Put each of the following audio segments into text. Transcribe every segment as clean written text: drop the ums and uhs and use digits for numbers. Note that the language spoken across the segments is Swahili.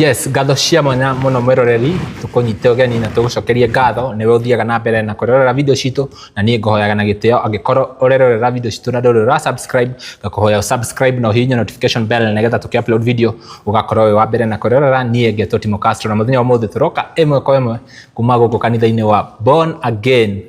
Yes, ngatho cia mwanya muno mwiroreri tukunyite ugeni na tugucokerie ngatho niwe uthiaga na mbere na kurorera video citu na nie ngohoyaga na gitio angikorwo urerorera video citu na nduri ra subscribe ngakuhoya subscribe na uhihinye notification bell nigetha tuki-upload video ugakorwo wi wa mbere na kurorera nie Ngeto Timo Castro na muthenya wa muthe turoka imwe kwa imwe kuma guku kanitha-ini wa Born Again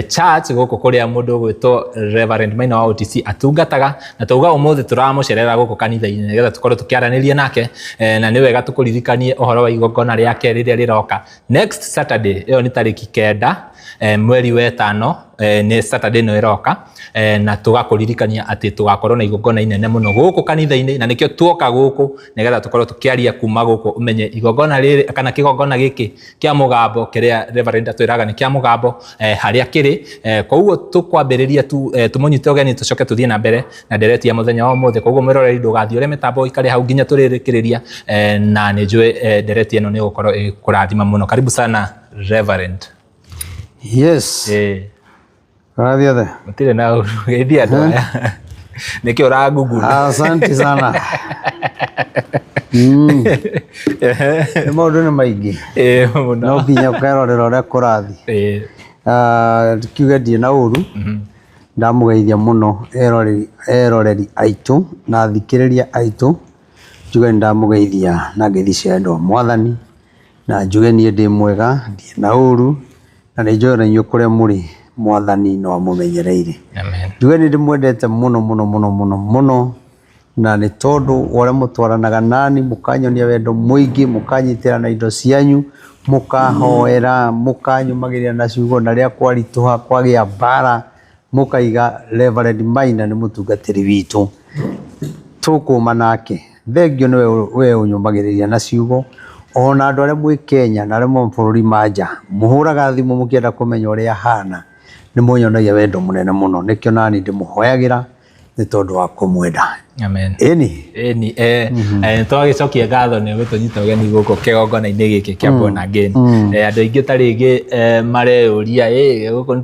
church guku kuria mundu gwitwo Reverend Maina wa OTC atungataga na tuga umuthi turamucerera guku kanitha-ini nigetha tukorwo tukiaraniria nake na ni wega tukuririkanie uhoro wa igongona riake riria riroka next Saturday iyo ni tariki 9 mweri wa 5 ni Saturday no iroka na tugakuririkania ati tugakorwo na igongona inene muno guku kanitha-ini na nikio tuoka guku nigetha tukorwo tukiaria kuma guku umenye igongona riri kana kigongona giki kia mugambo kiria Reverend atwiraga ni kia mugambo haria kiri koguo tukwambiriria tumunyite ugeni tucoke tuthie na mbere na ndereti ya muthenya wa muthe koguo mwiroreri ndugathie ure mitambo ikare hau nginya turirikiriria na ni njui ndereti eno ni gukorwo kurathima muno. Karibu sana Reverend. Yes. Karathi othe. Mutire na geithia andu aya. Niki ura Google. Asante sana. Maundu ni maingi. Muno. No nginya ukerorera uria kurathi. Tukiuge ndie na uru. Ndamugeithia muno eroreri aitu na thikiriria aitu. Njuge ndamugeithia na ngethi cia ndo mwathani na njuge nie ndi mwega ndie na uru na ni njuge na kuria muri mwathani no amumenyereire. Amen. Njuge ni ndimwendete muno na ni tondu wale mutwaranaga nani mukanyonia wendo muingi mukanyitira na indo cianyu mukahoera mukanyumagiria na ciugo na ria kwarituha kwagia bara mukaiga Reverend Maina ni mutungatiri witu tukuma nake thengio ni we unyumagiriria na ciugo ona andu aria mwi Kenya na aria mu bururi manja muhuraga thimu mukienda kumenya uria hana ni munyonagia wendo munene muno nikio nani ndimuhoyagira ni tondu wa kumwenda. Amen. Eni twagicokia ngatho ni gutunyita ugeni guku kigongona-ini giki kia Born Again andu aingi taringi mareuria guku ni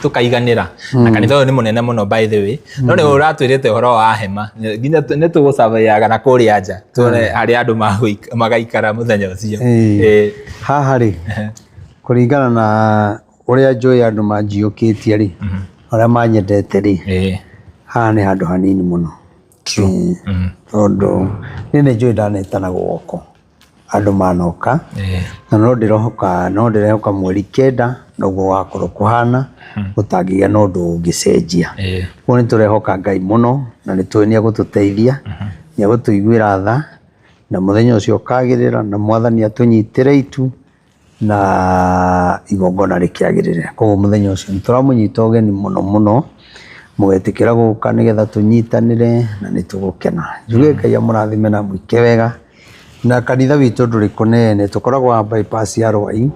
tukaiganira na kanitha uyu ni munene muno by the way no ni uratwirite uhoro wa hema nginya ni tugucabayaga na kuria nja tuone hari andu magaikara muthenya ucio haha ri kuringana na uria njui andu manjiukitie ri uria manyendete ri haha ni handu hanini muno tondu ni njui ndanetana guoko andu manoka na no ndirehoka mweri 9 noguo wakorwo kuhana gutangigia no ndu ungicenjia ko ni turehoka Ngai muno na ni tuenia gututeithia ni gutuiguira tha na muthenya ucio kagirira na mwathani atunyitire itu na igongona rikiagirire ko muthenya ucio turamunyita ugeni muno mugetikira guka nigetha tunyitanire na ni tugukena njuge Ngai amurathime na mwike wega na kanitha witu nduri kunene tukoragwa bypass ya Rwai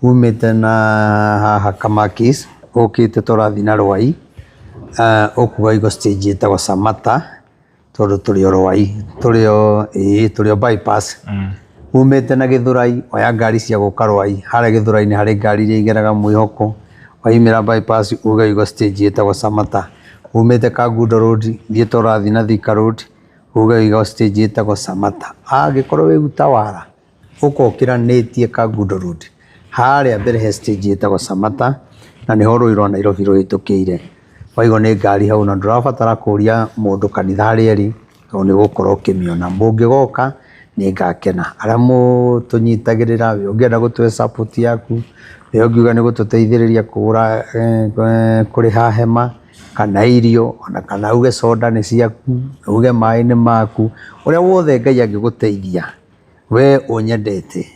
umite na haha Kamakis ukite turathi na Rwai ukuga igo stage etagwo Samata tondu turi Rwai turi bypass umite na Githurai oya ngari cia guka Rwai hare Githurai ni hari ngari iria igeraga mwihoko waimira bypass uga igo stage etagwo Samata umite Kagundo Road thie turathi na Thika Road uga igo stage etagwo Samata agikorwo wi Gutawara ukokiranĩtie Kagundo Road haria mbere he stage etagwo Samata na ni horo iro Nairobi ruhitukire waigo ni ngari hau na ndurabatara kuria mundu kanitha haria ri to ni gukorwo kimiona mungigoka ni ngakena aria mutunyitagirira we ungienda gutwe support yaku we ungiuga ni gututeithiriria kugura kuriha hema kana irio ona kana uge soda ni ciaku uge mai ni maku uria wothe Ngai angiguteithia we unyendete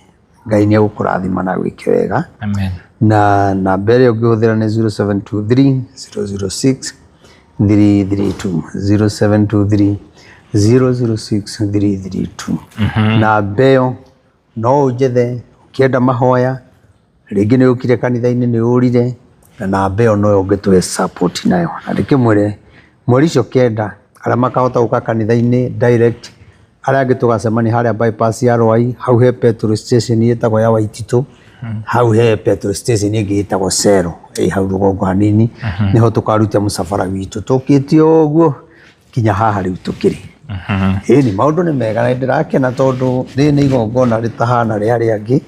Ngai ni agukurathima na gwike wega. Amen. Na nambere ungihuthira ni 0723 006 332 0723 006 332 na beyo no ujethe ukienda mahoya ringi ni ukire kanitha-ini ni urire na beyo no ungitwe support nayo na rikimwire mweri cio 9 aria makahota guka kanitha-ini direct aria angi tugacemani haria bypass ya Rwai hau he petrol station yetagwo ya Waititu hau he petrol station ingi yetagwo Cero hau rugongo hanini niho tukaruta musafara witu tukitio uguo kinya haha riu tukiri Ĩni maũndũ nĩ mega na ndĩrakena tondũ rĩrĩ nĩ igongona rĩtahana rĩa arĩa angĩ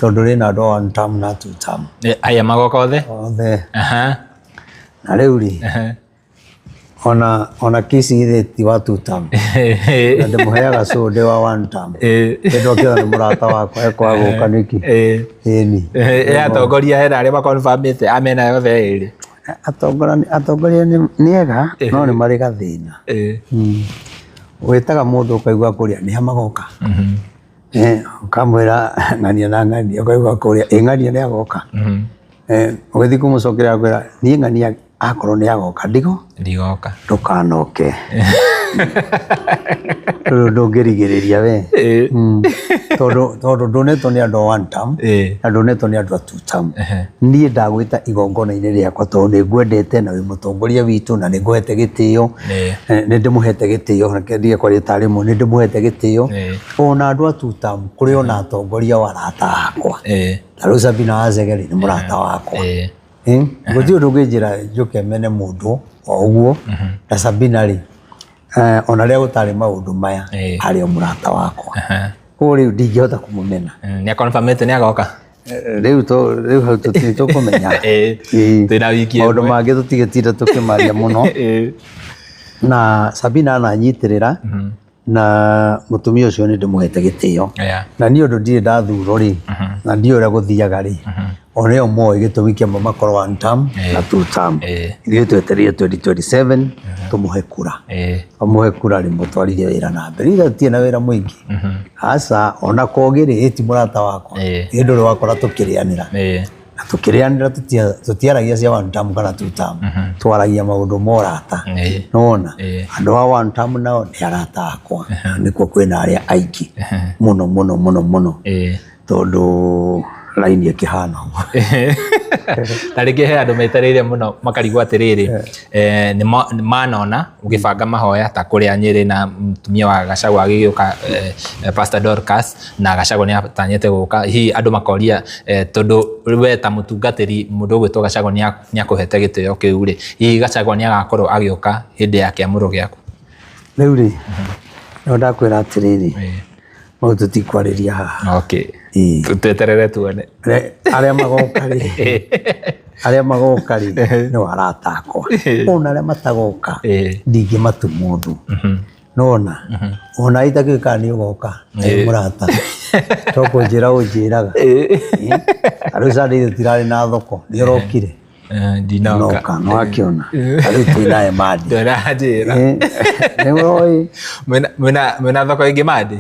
tondũ rĩna andũ a one term na two term. Aya magoka othe? Othe. Na rĩu rĩ ona kisi ti wa two term na ndĩmũheaga cũndĩ wa one term tondũ akĩona nĩ mũrata wakwa ekwa gũka nĩki. Ĩni atongoria hena arĩa makonfamĩte amena yothe ĩrĩ? Atongoria nĩ ega no nĩ marĩ gathĩna. Wĩtaga mũndũ ũkaigua kũrĩa nĩ magoka, ũkamwĩra ng'ania na ng'ania ũkaigua kũrĩa ng'ania nĩ agoka, ũgĩthiĩ kũmũcokeria akwĩra niĩ ng'ania akorwo nĩ agoka ndigoka ndũkanoke ndũngĩrigĩrĩria we tondũ ndũnetwo nĩ andũ a one term na ndũnetwo nĩ andũ a two term. Niĩ ndagwĩta igongona-inĩ rĩakwa tondũ nĩ ngwendete na wĩ mũtongoria witũ na nĩ ngũhete gĩtĩo, nĩ ndĩmũhete gĩtĩo ndige kwaria tarĩ mwe, nĩ ndĩmũhete gĩtĩo ona andũ a two term kũrĩ ona atongoria wa arata akwa. Ta rĩu Sabina wa Zegeri nĩ mũrata wakwa, gũtirĩ ũndũ ũngĩnjĩra njũke mene mũndũ o ũguo na Sabina rĩ ona rĩa gũtarĩ maũndũ maya arĩ o mũrata wakwa, koguo rĩu ndingĩhota kũmũmena. Nĩ akonfamĩte nĩ agoka? Rĩu hau tũtirĩ tũkũmenya, maũndũ mangĩ tũtigĩtinda tũkĩmaria mũno. Na Sabina ananyitĩrĩra na mũtumia ũcio nĩ ndĩmũhete gĩtĩo na niĩ ũndũ ndirĩ ndathurwo rĩ na ndiĩ ũrĩa gũthiaga rĩ ona ĩyo moĩ gĩtũmi kĩamwe makorwo one term na two term. Ithuĩ twetereire 2027 tũmũhe kura, tũmũhe kura rĩ mũtwarithie wĩra na mbere. Ithuĩ tũtirĩ na wĩra mũingĩ aca ona kogĩ rĩ ti mũrata wakwa hĩndĩ ũrĩa wakora tũkĩrĩanĩra na tũkĩrĩanĩra tũtiaragia cia one term kana two term, twaragia maũndũ ma ũrata. Nona andũ a one term nao nĩ arata akwa, nĩkuo kwĩna arĩa aingĩ mũno mũno mũno mũno tondũ raini ĩkĩhana ũguo. Na rĩngĩ he andũ metereire mũno makarigwo atĩrĩrĩ, nĩ manona ũgĩbanga mahoya ta kũrĩa Nyĩrĩ na mũtumia wa Gachagua agĩgĩũka Pastor Dorcas na Gachagua nĩ atanyĩte gũka, hihi andũ makoria tondũ we ta mũtungatĩri mũndũ ũgwĩtwo Gachagua nĩ akũhete gĩtĩo kĩu rĩ, hihi Gachagua nĩ agakorwo agĩũka hĩndĩ ya kĩamũro gĩaku? Rĩu rĩ no ndakwĩra atĩrĩrĩ maũndũ tũtikwarĩria haha. Tweterere tuone arĩa magoka rĩ nĩ arata akwa, ona arĩa matagoka ndingĩmatuma ũndũ. Nona ona itagĩka nĩ ũgoka nĩ mũrata tũkũnjĩra ũnjĩraga arĩ Sunday tũtirarĩ na thoko nĩ ũrokire ndinoka no akĩona arĩ twĩna Emadi ndĩranjĩra nĩ ũĩ mwĩna thoko ĩngĩ Madi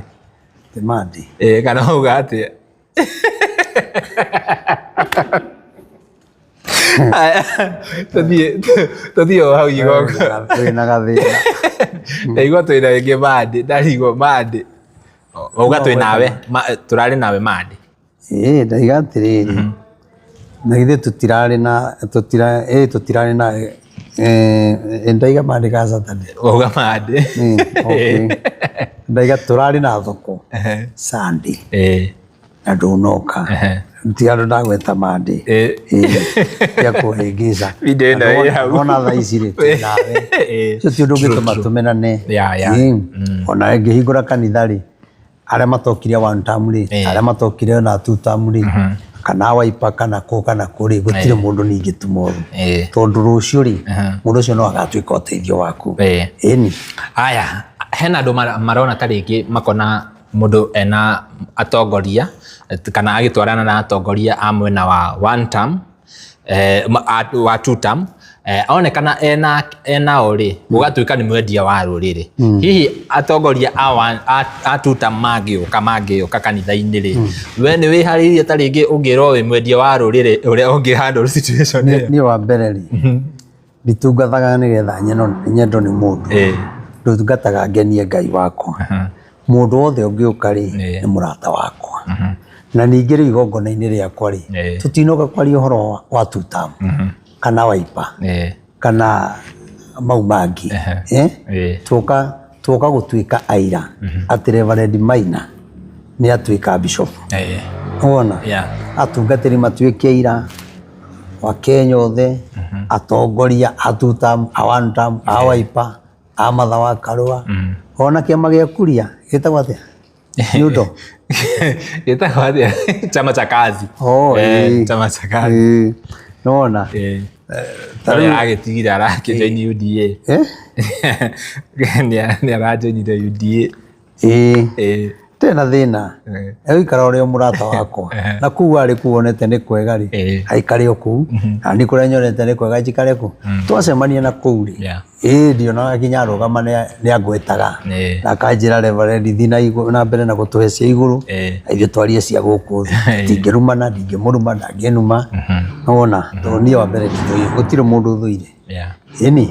Emadi kana uga atĩa? Tũthiĩ o hau igonga twĩna gathĩna ndaigua twĩna ĩngĩ Madi, ndarigwo Madi uga twĩ nawe tũrarĩ nawe Madi. Ndaiga atĩrĩrĩ na ithuĩ tũtirarĩ na ndaiga Madi ka Saturday uga Madi ndaiga tũrarĩ na thoko Sunday na ndũnoka ti andũ ndagweta Madi ya kũhĩngĩca ona thaa ici rĩ twĩ nawe ũcio ti ũndũ ũngĩtũma tũmenane. Ona ngĩhingũra kanitha rĩ arĩa matokire one term rĩ arĩa matokire na two term rĩ kana Wiper kana kũrĩ gũtirĩ mũndũ ningĩ tũmotho tondũ rũciũ rĩ mũndũ ũcio no agatuĩka ũteithio waku. Ĩni aya hena andũ marona ta rĩngĩ makona mũndũ ena atongoria kana agĩtwarana na atongoria a mwena wa one term wa two term onekana ena ori gũgatuĩka nĩ mwendia wa rũrĩrĩ. Hihi atongoria a two term mangĩũka kanitha-inĩ rĩ we nĩ wĩharĩirie ta rĩngĩ ũngĩrwo wĩ mwendia wa rũrĩrĩ ũrĩa ũngĩ handle situation ĩyo? Niĩ wa mbere rĩ nditungataga nĩgetha nyendwo nĩ mũndũ, ndũtungataga ngenie Ngai wakwa. Mũndũ wothe ũngĩũka rĩ nĩ mũrata wakwa na ningĩ rĩu igongona-inĩ rĩakwa rĩ tũtinoka kwaria ũhoro wa two term kana Wiper kana mau mangĩ, tuoka gũtuĩka aira atĩ Reverend Maina nĩ atuĩka bishop. Wona atungatĩri matuĩke aira wa Kenya othe, atongoria a two term a one term a Wiper Amatha wa Karua ona kĩama gĩa Kuria gĩtagwo atĩa Yudo gĩtagwo atĩa chama cha kazi chama cha kazi nona tarĩ agĩtigire arakĩjoini UDA nĩ arajoinire UDA tena thĩna egũikara ũrĩa mũrata wakwa na kuu arĩ kuonete nĩ kwega rĩ aikare o kuu na nĩ kũrĩa nyonete nĩ kwega njikare kuu twacemania na kuu rĩ ndionaga nginya arũgama nĩ angwĩtaga na akanjĩra Reverend thiĩ na mbere na gũtũhe cia igũrũ ithuĩ twarie cia gũkũ thĩ ndingĩrumana ndingĩmũruma ndangĩnuma wona tondũ niĩ wa mbere gũtirĩ mũndũ ũthũire ĩni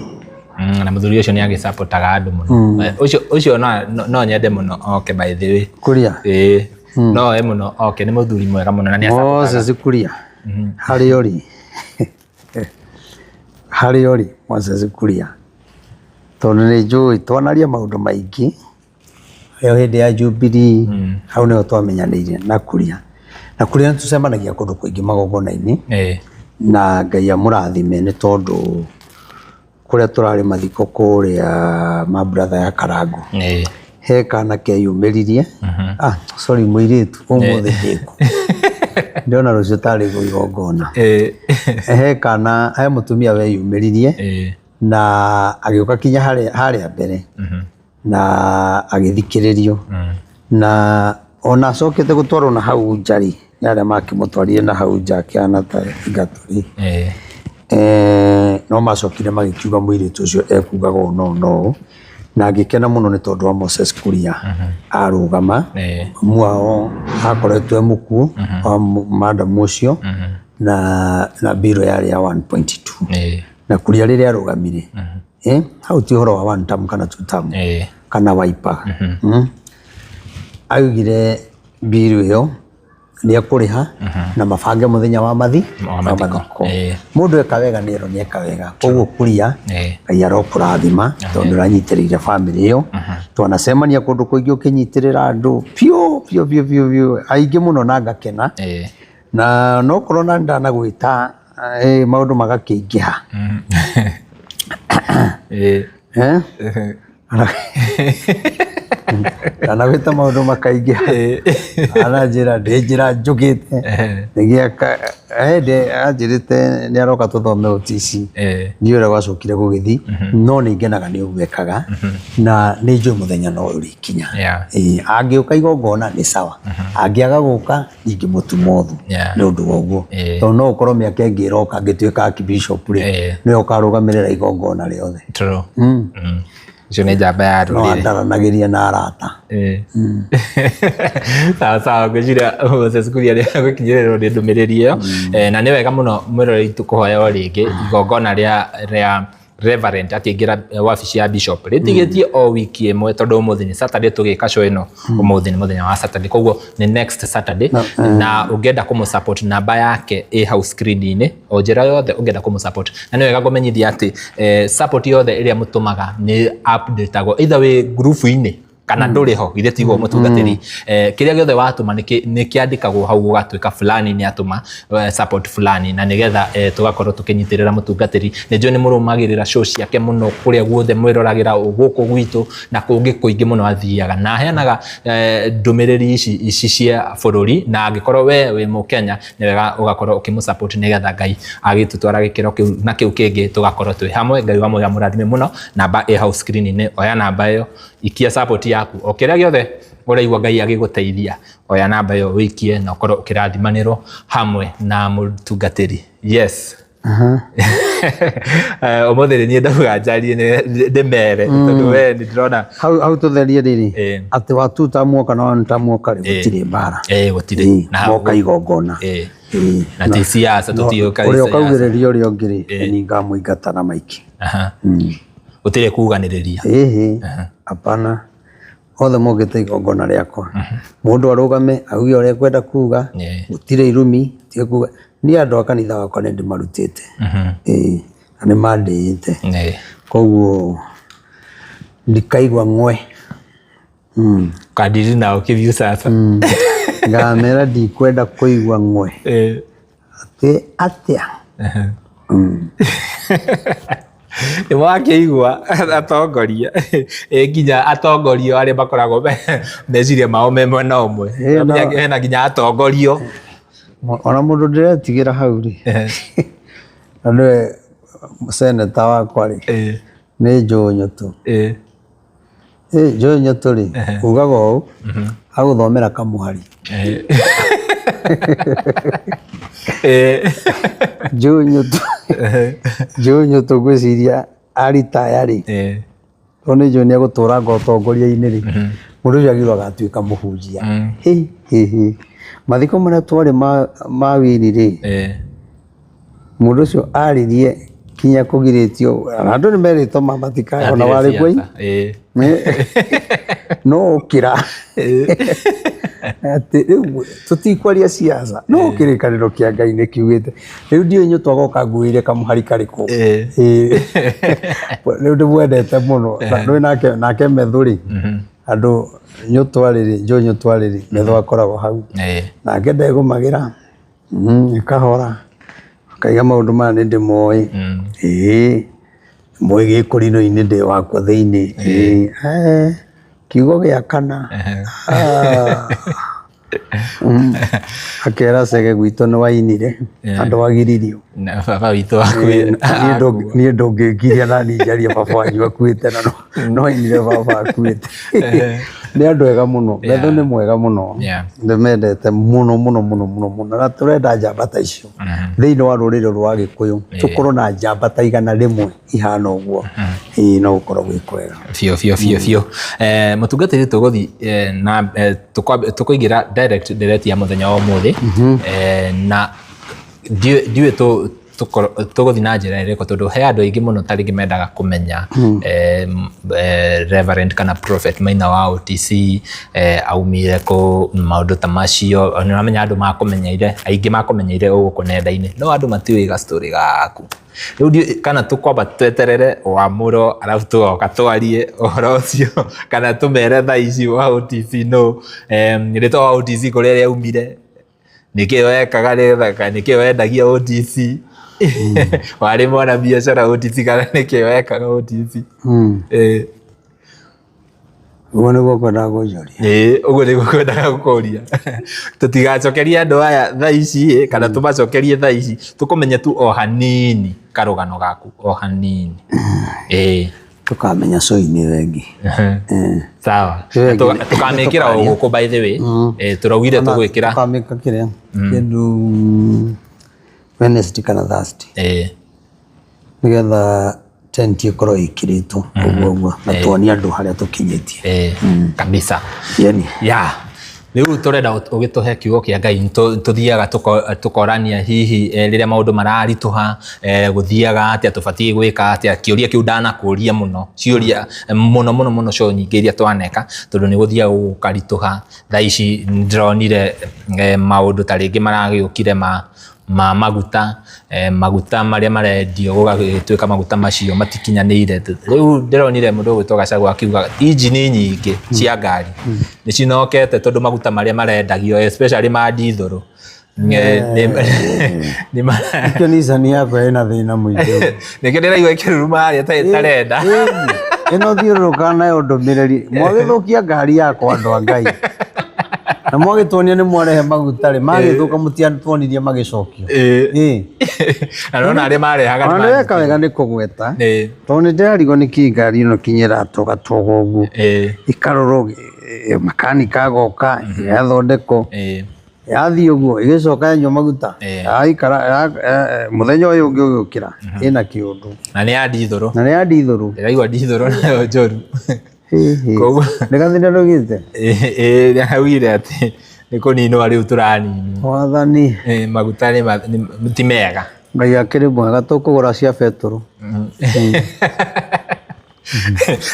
na mũthuri ũcio nĩ agĩsapotaga andũ mũno ũcio no nyende mũno oke by the way Kuria no mũno oke nĩ mũthuri mwega mũno na nĩ asapotaga Moses Kuria harĩ ori Moses Kuria tondũ nĩ njũĩ twanaria maũndũ maingĩ ĩyo hĩndĩ ya Jubilee hau nĩho twamenyanĩire na Kuria nĩ tũcemanagia kũndũ kũingĩ magongona-inĩ na Ngai amũrathime nĩ tondũ kũrĩa tũrarĩ mathiko kũrĩa mabratha ya Karangu he kana keyumĩririe sorry mũirĩtu ũmũthĩ ndĩku ndĩona rũciũ tarĩ igongona he kana he mũtumia weyumĩririe na agĩũka kinya harĩa mbere na agĩthikĩrĩrio na ona acokete gũtwarwo na hau nja rĩ nĩ arĩa makĩmũtwarire na hau nja akĩhana ta gatũ no macokire magĩkiuga mũirĩtu ũcio ekugaga no na ngĩkena mũno nĩ tondũ wa Moses Kuria arũgama mamu wao akoretwo mũkuũ wa madam ũcio na biro yarĩ ya 1.2 na Kuria rĩrĩa arũgamire hau ti ũhoro wa 1 term kana 2 term kana Wiper augire biro ĩyo nĩ akũrĩha na mabange mũthenya wa mathiko mũndũ eka wega nĩ ero nĩ eka wega koguo Kuria Ngai arokũrathima tondũ ũranyitĩrĩire bamĩrĩ ĩyo twanacemania kũndũ kũingĩ ũkĩnyitĩrĩra andũ biũ aingĩ mũno na ngakena na nokorwo na ndanagwĩta maũndũ magakĩingĩha ndanagwĩta maũndũ makaingĩha ananjĩra ndĩ njĩra njũkĩte anjĩrĩte nĩ aroka tũthome OTC niĩ ũrĩa gwacokire gũgĩthiĩ no nĩ ngenaga nĩ ũguo ekaga na nĩ njũĩ mũthenya no ũrĩkinya angĩũka igongona nĩ sawa angĩaga gũka ingĩmũtuma ũthũ nĩ ũndũ wa ũguo tondũ no ũkorwo mĩaka ĩngĩ ĩroka angĩtuĩka archbishop rĩ nĩwe ũkarũgamĩrĩra igongona rĩothe icio nĩ njamba ya rũrĩrĩ no andaranagĩria na arata sawa ngwĩciria Moses Kuria nĩ agũkinyĩrĩrwo nĩ ndũmĩrĩri ĩyo na nĩ wega mũno mwĩroreri tũkũhoya o rĩngĩ igongona rĩa Reverend akĩingĩra wabici ya bishop rĩtigĩtie o wiki ĩmwe tondũ ũmũthĩ nĩ Saturday tũgĩka show ĩno ũmũthĩ nĩ mũthenya wa Saturday koguo nĩ next Saturday na ũngĩenda kũmũsupport namba yake ĩ hau screen-inĩ o njĩra yothe ũngĩenda kũmũsupport na nĩ wega kũmenyithia atĩ support yothe ĩrĩa mũtũmaga nĩ updateagwo either wĩ group-inĩ kana ndũrĩ ho githĩ tiguo mũtungatĩri kĩrĩa gĩothe watũma nĩ kĩandĩkagwo hau gũgatuĩka fulani nĩ atũma support fulani na nĩgetha tũgakorwo tũkĩnyitĩrĩra mũtungatĩri nĩ njũĩ nĩ mũrũmagĩrĩra show ciake mũno kũrĩa guothe mwĩroragĩra gũkũ gwitũ na kũngĩ kũingĩ mũno athiaga na aheanaga ndũmĩrĩri ici cia bũrũri na angĩkorwo we wĩ mũkenya nĩ wega ũgakorwo ũkĩmũsupport nĩgetha Ngai agĩtũtwara gĩkĩro kĩu na kĩu kĩngĩ tũgakorwo twĩ hamwe Ngai wa mwega mũrathime mũno namba ĩ hau screen-inĩ oya namba ĩyo ikia support yaku o kĩrĩa gĩothe ũraigua Ngai agĩgũteithia oya namba ĩyo wĩikie na ũkorwo ũkĩrathimanĩrwo hamwe na mũtungatĩri yes ũmũthĩ niĩ ndauga njarie ndĩmere tondũ we nĩ ndĩrona hau tũtherie rĩrĩ atĩ wa 2 term woka na 1 term woka rĩ gũtirĩ mbara gũtirĩ na moka igongona na ti siasa tũtiũka ũrĩa ũkaugĩrĩria ũrĩa ũngĩ rĩ nĩ ngamũingata na maiki gũtirĩ kuganĩrĩria hapana othe mokĩte igongona rĩakwa mũndũ arũgame auge ũrĩa kwenda kuga gũtirĩ irumi tiga kuga niĩ andũ a kanitha wakwa nĩ ndĩmarutĩte na nĩ mandĩĩte koguo ndikaigua ng'we kadiri nao kĩbiũ sasa ngamera ndikwenda kũigua ng'we atĩ atĩa nĩ wakĩigua atongoria nginya atongorio arĩa makoragwo meciria mao me mwena ũmwe hena nginya atongorio ona mũndũ ndĩretigĩra hau rĩ na nĩwe seneta wakwa rĩ nĩ Joe Nyotu. Joe Nyotu rĩ ugaga ũũ agũthomera kamũhari. Joe Nyotu gwĩciria aritaya rĩ tondũ nĩ Joe nĩegũtũranga ũtongoria-inĩ rĩ mũndũ ũcio agĩrwo agatuĩka mũhunjia. Mathiko marĩa twarĩ ma wini rĩ mũndũ ũcio aririe kinya kũgirĩtio andũ nĩ merĩtwo mamatikae ona warĩ kwai no ũkĩra atĩ rĩu tũtikwaria siasa no kĩrĩkanĩro kĩa Ngai nĩ kiugĩte rĩu ndiũĩ Nyotu agoka nguĩire kamũhari karĩkũ rĩu ndĩmwendete mũno nake Methu rĩ andũ Nyotu arĩ Joe Nyotu arĩ Methu akoragwo hau nake ndegũmagĩra kahora kaiga maũndũ maya nĩ ndĩmoĩ moĩ gĩkũrinũ-inĩ ndĩ wakwa thĩinĩ kiugo gĩa kana akera Chege gwitũ nĩ wainire andũ agiririo baba witũ niĩ ndũngĩngiria nani njarie baba wanyu akuĩte na no ainire baba akuĩte nĩ andũ ega mũno Methu nĩ mwega mũno ndĩmendete mũno na tũrenda njamba ta icio thĩinĩ wa rũrĩrĩ rwa Gĩkũyũ tũkorwo na njamba ta igana rĩmwe ihana ũguo no gũkorwo gwĩ kwega biũ mũtungatĩri tũgũthiĩ na tũkũingĩra direct ya mũthenya wa ũmũthĩ na ndiũĩ tũgũthiĩ na njĩra ĩrĩkũ tondũ he andũ aingĩ mũno tarĩngĩ mendaga kũmenya Reverend kana Prophet Maina wa OTC aumire kũ maũndũ ta macio nĩũramenya andũ aingĩ makũmenyeire gũkũ nenda-inĩ no andũ matiũĩ ga-story gaku rĩu kana tũkwamba tweterere wamũro arabu tũgoka twarie ũhoro ũcio kana tũmere thaa ici wa OTC no rĩtwa wa OTC kũrĩa rĩaumire nĩkĩo ekaga nĩkĩo endagia OTC warĩ mwana biacara OTC kana nĩkĩo ekaga OTC ũguo nĩguo kwendaga kũnjũria ũguo nĩguo kwendaga gũkũria tũtigacokerie andũ aya thaa ici kana tũmacokerie thaa ici tũkũmenya tu o hanini karũgano gaku o hanini tũkamenya coinĩ wengi sawa tũkamĩkĩra o gũkũ by the way tũraugire tũgwĩkĩra tũkamĩka kĩrĩa kĩndũ Wednesday kana Thursday nĩgetha tent ĩkorwo ĩkĩrĩtwo ũguo na tuonie andũ harĩa tũkinyĩtie kabisa yani rĩu tũrenda ũgĩtũhe kiugo kĩa Ngai tũthiaga tũkorania hihi rĩrĩa maũndũ mararitũha gũthiaga atĩa tũbatiĩ gwĩka atĩa kĩũria kĩu ndanakũria mũno ciũria mũno cio nyingĩ iria twaneka tondũ nĩ gũthiaga gũkaritũha thaa ici ndĩronire maũndũ ta rĩngĩ maragĩũkire ma maguta marĩa marendio gũgatuĩka maguta macio matikinyanĩire rĩu ndĩronire mũndũ ũgwĩtwo Gachagua akiuga injini nyingĩ cia ngari nĩ cinokete tondũ maguta marĩa marendagio especially ma ndithũrũ nĩkĩo Nissan yakwa ĩna thĩna mũingĩ nĩkĩo ndĩraigua ĩkĩruruma harĩa ĩtarenda ĩno thiũrũrũkaga nayo ndũmĩrĩri mwagĩthũkia ngari yakwa andũ a Ngai na mwagĩtuonia nĩ mwarehe maguta rĩ magĩthũka mũtiatuonirie magĩcokio na nona arĩa marehaga nĩ weka wega nĩ kũgweta tondũ nĩ ndĩrarigwo nĩkĩ ngari ĩno kinyĩra tũgatoga ũguo ĩkarorwo makanika agoka ĩgathondekwo yathiĩ ũguo ĩgĩcoka yanyua maguta yaikara mũthenya ũyũ ũngĩ ũgĩũkĩra ĩna kĩũndũ na nĩ ya ndithũrũ ndĩraigua ndithũrũ nayo njũru nĩgathina ndũgĩte nĩaugire atĩ nĩ kũninwo rĩu tũraninwo wathani maguta ti mega Ngai akĩrĩ mwega tũkũgũra cia betũrũ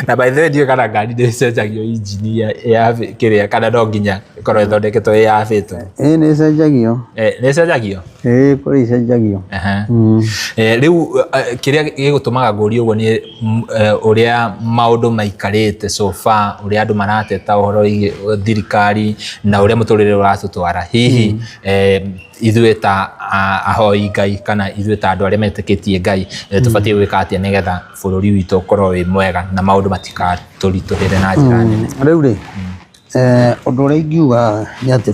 na by the way ndiũĩ kana ngari ndĩcenjagio injini ya kĩrĩa kana no nginya ĩkorwo ĩthondeketwo ĩyabĩtwo nĩ ĩcenjagio nĩ ĩcenjagio kũrĩ ĩcenjagio rĩu kĩrĩa gĩgũtũmaga ngũrie ũguo nĩ ũrĩa maũndũ maikarĩte so far ũrĩa andũ marateta ũhoro wĩgiĩ thirikari na ũrĩa mũtũrĩre ũratũtwara hihi ithuĩ ta ahoi Ngai kana ithuĩ ta andũ arĩa metĩkĩtie Ngai tũbatiĩ gwĩka atĩa nĩgetha bũrũri witũ ũkorwo wĩ mwega na maũndũ matikatũritũhĩre na njĩra nene rĩu rĩ ũndũ ũrĩa ingiuga nĩ atĩ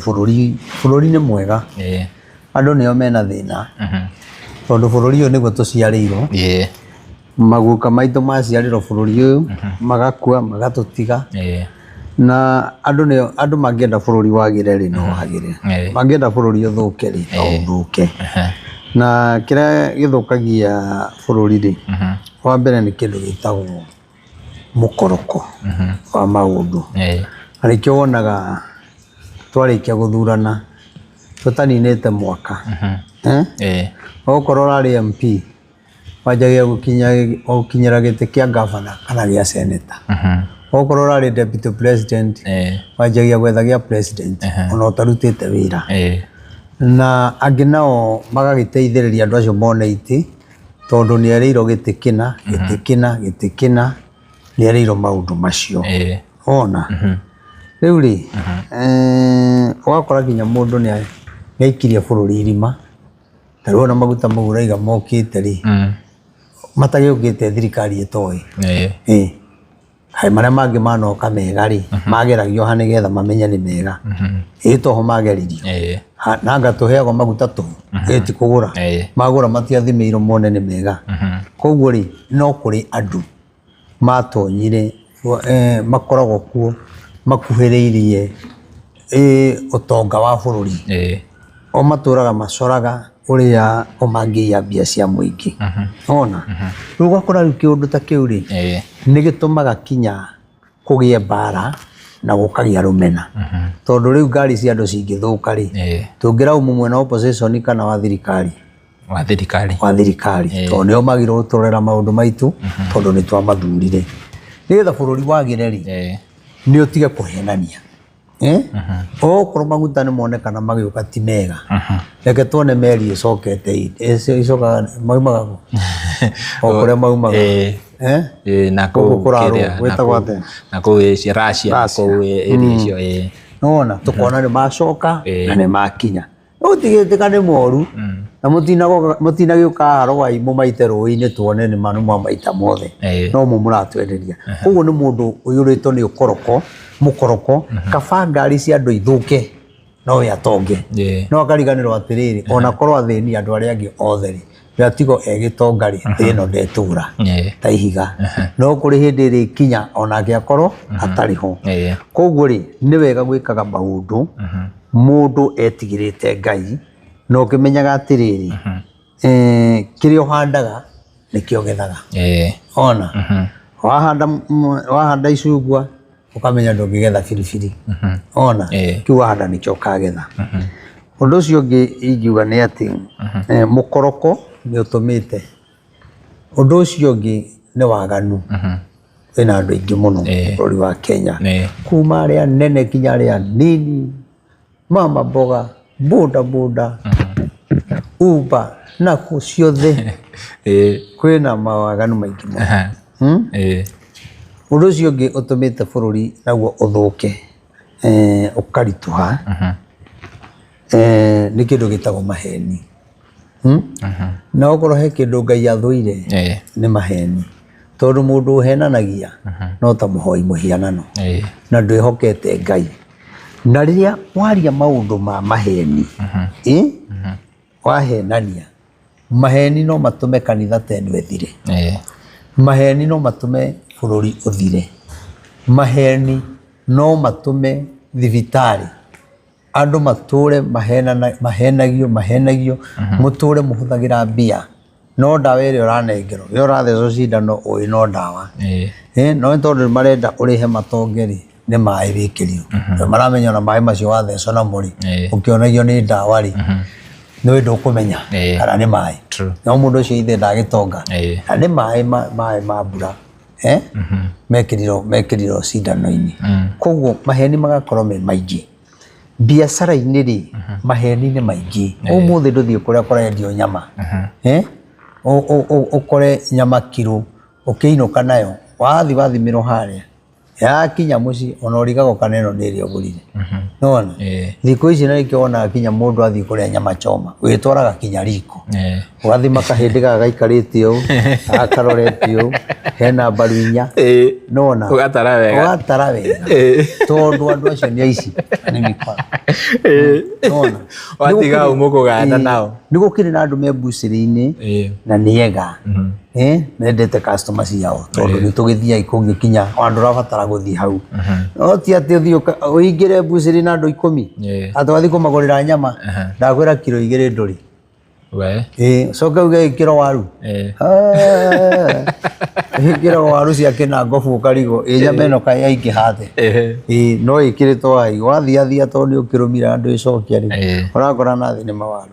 bũrũri nĩ mwega andũ nĩo mena thĩna tondũ bũrũri ũyũ nĩguo tũciarĩirwo maguka maitũ maciarĩrwo bũrũri ũyũ magakua magatũtiga na andũ mangĩenda bũrũri wagĩre rĩ no wagĩre mangĩenda bũrũri ũthũke rĩ no ũthũke na kĩrĩa gĩthũkagia bũrũri rĩ wa mbere nĩ kĩndũ gĩtagwo mũkoroko wa maũndũ na nĩkĩo wonaga twarĩkia gũthurana tũtaninĩte mwaka okorwo ũrarĩ MP wanjagia gũkinyĩra gĩtĩ kĩa gavana kana gĩa seneta okorwo ũrarĩ deputy president wanjagia gwetha gĩa president ona ũtarutĩte wĩra na angĩ nao magagĩteithĩrĩria andũ acio mone itĩ tondũ nĩ erĩirwo gĩtĩ kĩna nĩ erĩirwo maũndũ macio ona rĩu rĩ ũgakora nginya mũndũ nĩ aikirie bũrũri irima tarĩu ona maguta mau ũraiga mokĩte rĩ matagĩũkĩte thirikari ĩtoĩ kaĩ marĩa mangĩ manoka mega rĩ mageragio ha nĩgetha mamenye nĩ mega toho mageririo na ngatũheagwo maguta tũhu ti kũgũra magũra matiathimĩirwo mone nĩ mega koguo rĩ no kũrĩ andũ matonyire makoragwo kuo makuhĩrĩirie ũtonga wa bũrũri o matũraga macoraga ũrĩa mangĩiya mbia cia mũingĩ ona rĩu ũgakora rĩu kĩũndũ ta kĩu rĩ nĩ gĩtũmaga kinya kũgĩe mbara na gũkagĩa rũmena tondũ rĩu ngari cia andũ cingĩthũka rĩ tũngĩrauma mwena opposition kana wa thirikari tondũ nĩo magĩrĩirwo gũtũrora maũndũ maitũ tondũ nĩ twamathurire nĩgetha bũrũri wagĩre rĩ nĩ ũtige kũhenania okorwo maguta nĩ monekana magĩũka ti mega reke tuone meri ĩcokete icokaga maumaga kũrĩa maumaga na kũu Russia kũu area icio nona tũkona nĩ macoka na nĩ makinya ũtigĩtĩka nĩ moru na mũtinagĩũka harogai mũmaite rũĩ-inĩ tuone nĩ manuma maita mothe no mũratwenderia koguo nĩ mũndũ ũiyũrĩtwo nĩ mũkoroko kaba ngari cia andũ ithũke no we atonge no akariganĩrwo atĩrĩrĩ ona korwo athĩni andũ arĩa angĩ othe rĩ gatigo egĩtonga rĩ thĩ ĩno ndetũra ta ihiga no kũrĩ hĩndĩ ĩrĩ kinya onake akorwo atarĩ ho koguo rĩ nĩ wega gwĩkaga maũndũ mũndũ etigĩrĩte Ngai na ũkĩmenyaga atĩrĩrĩ kĩrĩa ũhandaga nĩkĩo gethaga ona wahanda icungwa ukamenya ndũngĩgetha biribiri ona kĩu wahanda nĩkĩo ũkagetha ũndũ ũcio ũngĩ ingiuga nĩ atĩ mũkoroko nĩ ũtũmĩte ũndũ ũcio ũngĩ nĩ waganu wĩna andũ aingĩ mũno bũrũri wa Kenya kuma arĩa nene kinya arĩa nini mama mboga boda Uber na ciothe kwĩna mawaganu maingĩ mũno ũndũ ũcio ũngĩ ũtũmĩte bũrũri naguo ũthũke ũkaritũha nĩ kĩndũ gĩtagwo maheni na okorwo he kĩndũ Ngai athũire nĩ maheni tondũ mũndũ ũhenanagia no ta mũhoi mũhianano na ndwĩhokete Ngai na rĩrĩa waria maũndũ ma maheni wahenania maheni no matũme kanitha teno ĩthire maheni no matũme bũrũri ũthire maheni no matũme thibitarĩ andũ matũre mahenagio mũtũre mũhũthagĩra mbia no ndawa ĩrĩa ũranengerwo ĩrĩa ũrathecwo cindano ũĩ no ndawa no tondũ marenda ũrĩhe matonge rĩ nĩ maĩ wĩkĩrio maramenya na maĩ macio wathecwo namo rĩ ũkĩonagio nĩ ndawa rĩ nĩ ndũkũmenya kana nĩ maĩ no mũndũ ũcio ithe ndagĩtonga na nĩ maĩ ma mbura mekĩrirwo cindano-inĩ koguo maheni magakorwo me maingĩ biacara-inĩ rĩ maheni nĩ maingĩ ũmũthĩ ndũthiĩ kũrĩa kũrendio nyama ũkore nyama kiro ũkĩinũka nayo wathimĩrwo harĩa yakinya mũciĩ ona ũrigagwo kana ĩno nĩ ĩrĩa ũgũrire nĩwona thikũ ici na rĩngĩ wona kinya mũndũ athiĩ kũrĩa nyama choma wĩtwaraga kinya riko ũgathima kahĩndĩ gaka gaikarĩte ũũ gakarorete ũũ hena mbaru inya nĩwona ũgatara wega tondũ andũ acio nĩ aici nĩ mĩkora nĩwona watiga ũmũkũganda nao nĩ gũkĩrĩ na andũ me mbucĩrĩ-inĩ na nĩ ega mendete customer ciao tondũ nĩ tũgĩthiaga kũngĩkinya andũ ũrabatara gũthiĩ hau no ti atĩ ũthiĩ ũingĩre mbucĩrĩ na andũ 10 atĩ wathiĩ kũmagũrĩra nyama ndakwĩra kiro 2 ndũrĩ coka uge kiro waru kiro waru ciake na ngobu ũkarigwo nyama ĩno kaĩ yaingĩha atĩa no ĩkĩrĩtwo hai wathiathia tondũ nĩ ũkĩrũmira andũ ĩcokia rĩ ũrakora na thĩ nĩ mawaru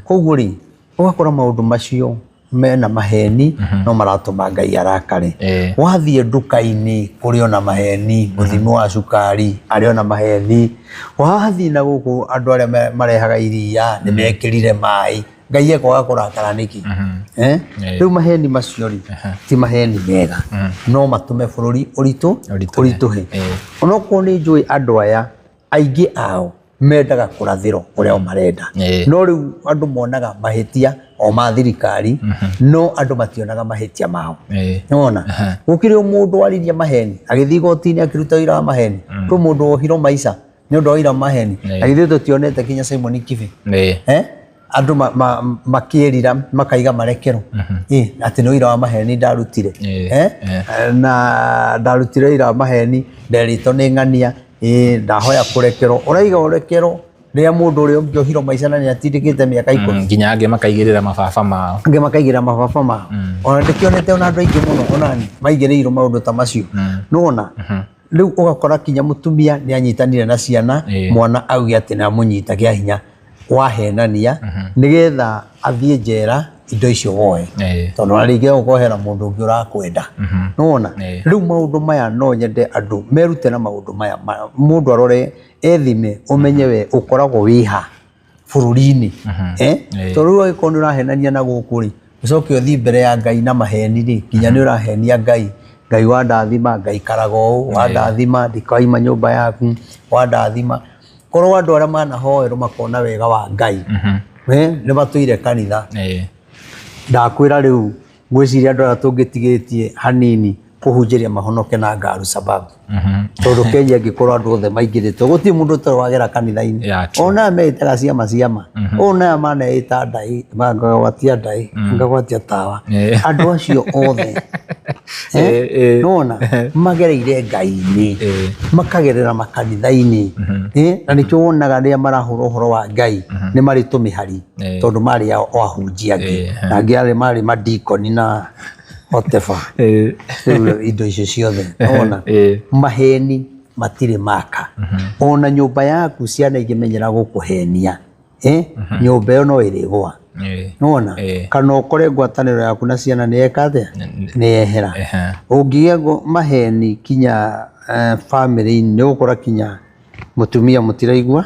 koguo rĩ ũgakora maũndũ macio mena maheni no maratũma Ngai arakare wathiĩ nduka-inĩ kũrĩ ona maheni mũthimi wa cukari arĩ ona maheni wathiĩ na gũkũ andũ arĩa marehaga iria nĩ mekĩrire maĩ Ngai ekwaga kũrakara nĩkĩ rĩu maheni macio rĩ ti maheni mega no matũme bũrũri ũritũhe onokorwo nĩ njũĩ andũ aya aingĩ ao mendaga kũrathĩrwo ũrĩa marenda no rĩu andũ monaga mahĩtia o ma thirikari no andũ mationaga mahĩtia mao nĩwona gũkĩrĩ mũndũ waririe maheni agĩthiĩ igoti-inĩ akĩruta wĩra wa maheni kwĩ mũndũ wohirwo maica nĩ ũndũ wa wĩra wa maheni agĩthiĩ tũtionete kinya Simon Kibe andũ makĩrira makaiga marekero atĩ nĩ wĩra wa maheni ndarutire na ndarutire wĩra wa maheni nderĩtwo nĩ ng'ania ndahoya kũrekerwo ũraiga ũrekero rĩrĩa mũndũ ũrĩa ũngĩohirwo maica na nĩatindĩkĩte mĩaka 10 nginya angĩ makaigĩrĩra mababa mao ona ndĩkĩonete ona andũ aingĩ mũno onani maigĩrĩirwo maũndũ ta macio nĩwona rĩu ũgakora kinya mũtumia nĩ anyitanire na ciana mwana auge atĩ nĩ amũnyita kĩa hinya wahenania nĩgetha athiĩ njera indo icio woe tondũ na rĩngĩ ũkohera mũndũ ũngĩ ũrakwenda nĩwona rĩu maũndũ maya no nyende andũ merute na maũndũ maya mũndũ arore ethime ũmenye we ũkoragwo wĩha bũrũri-inĩ tondũ rĩu agĩkorwo nĩ ũrahenania na gũkũ rĩ ũcoke ũthiĩ mbere ya Ngai na maheni rĩ kinya nĩ ũrahenia Ngai wandathima Ngai karaga ũũ wandathima ndikaima nyũmba yaku wandathima korwo andũ arĩa manahoerwo makona wega wa Ngai nĩ matũire kanitha ndakwĩra rĩu ngwĩciria andũ arĩa tũngĩtigĩtie hanini kũhunjĩria mahonoke na ngaru sababu tondũ Kenya angĩkorwo andũ othe maingĩrĩtwo gũtirĩ mũndũ ũtarĩ wagera kanitha-inĩ ona meĩtaga ciama ona maneĩta ndai ngagwatia ndai ngagwatia tawa andũ acio othe nona magereire Ngai-inĩ makagerera makanitha-inĩ na nĩkĩo wonaga rĩrĩa marahũra ũhoro wa Ngai nĩ marĩ tũmĩhari tondũ marĩ o ahunjia angĩ na angĩ marĩ madikoni na whatever indo icio ciothe nona maheni matirĩ maka ona nyũmba yaku ciana ingĩmenyera gũkũhenia nyũmba ĩyo no ĩrĩgũa nona kana ũkore ngwatanĩro yaku na ciana nĩ eka atĩa nĩ yehera ũngĩgĩa maheni kinya family-inĩ nĩ ũgũkora kinya mũtumia mũtiraiguana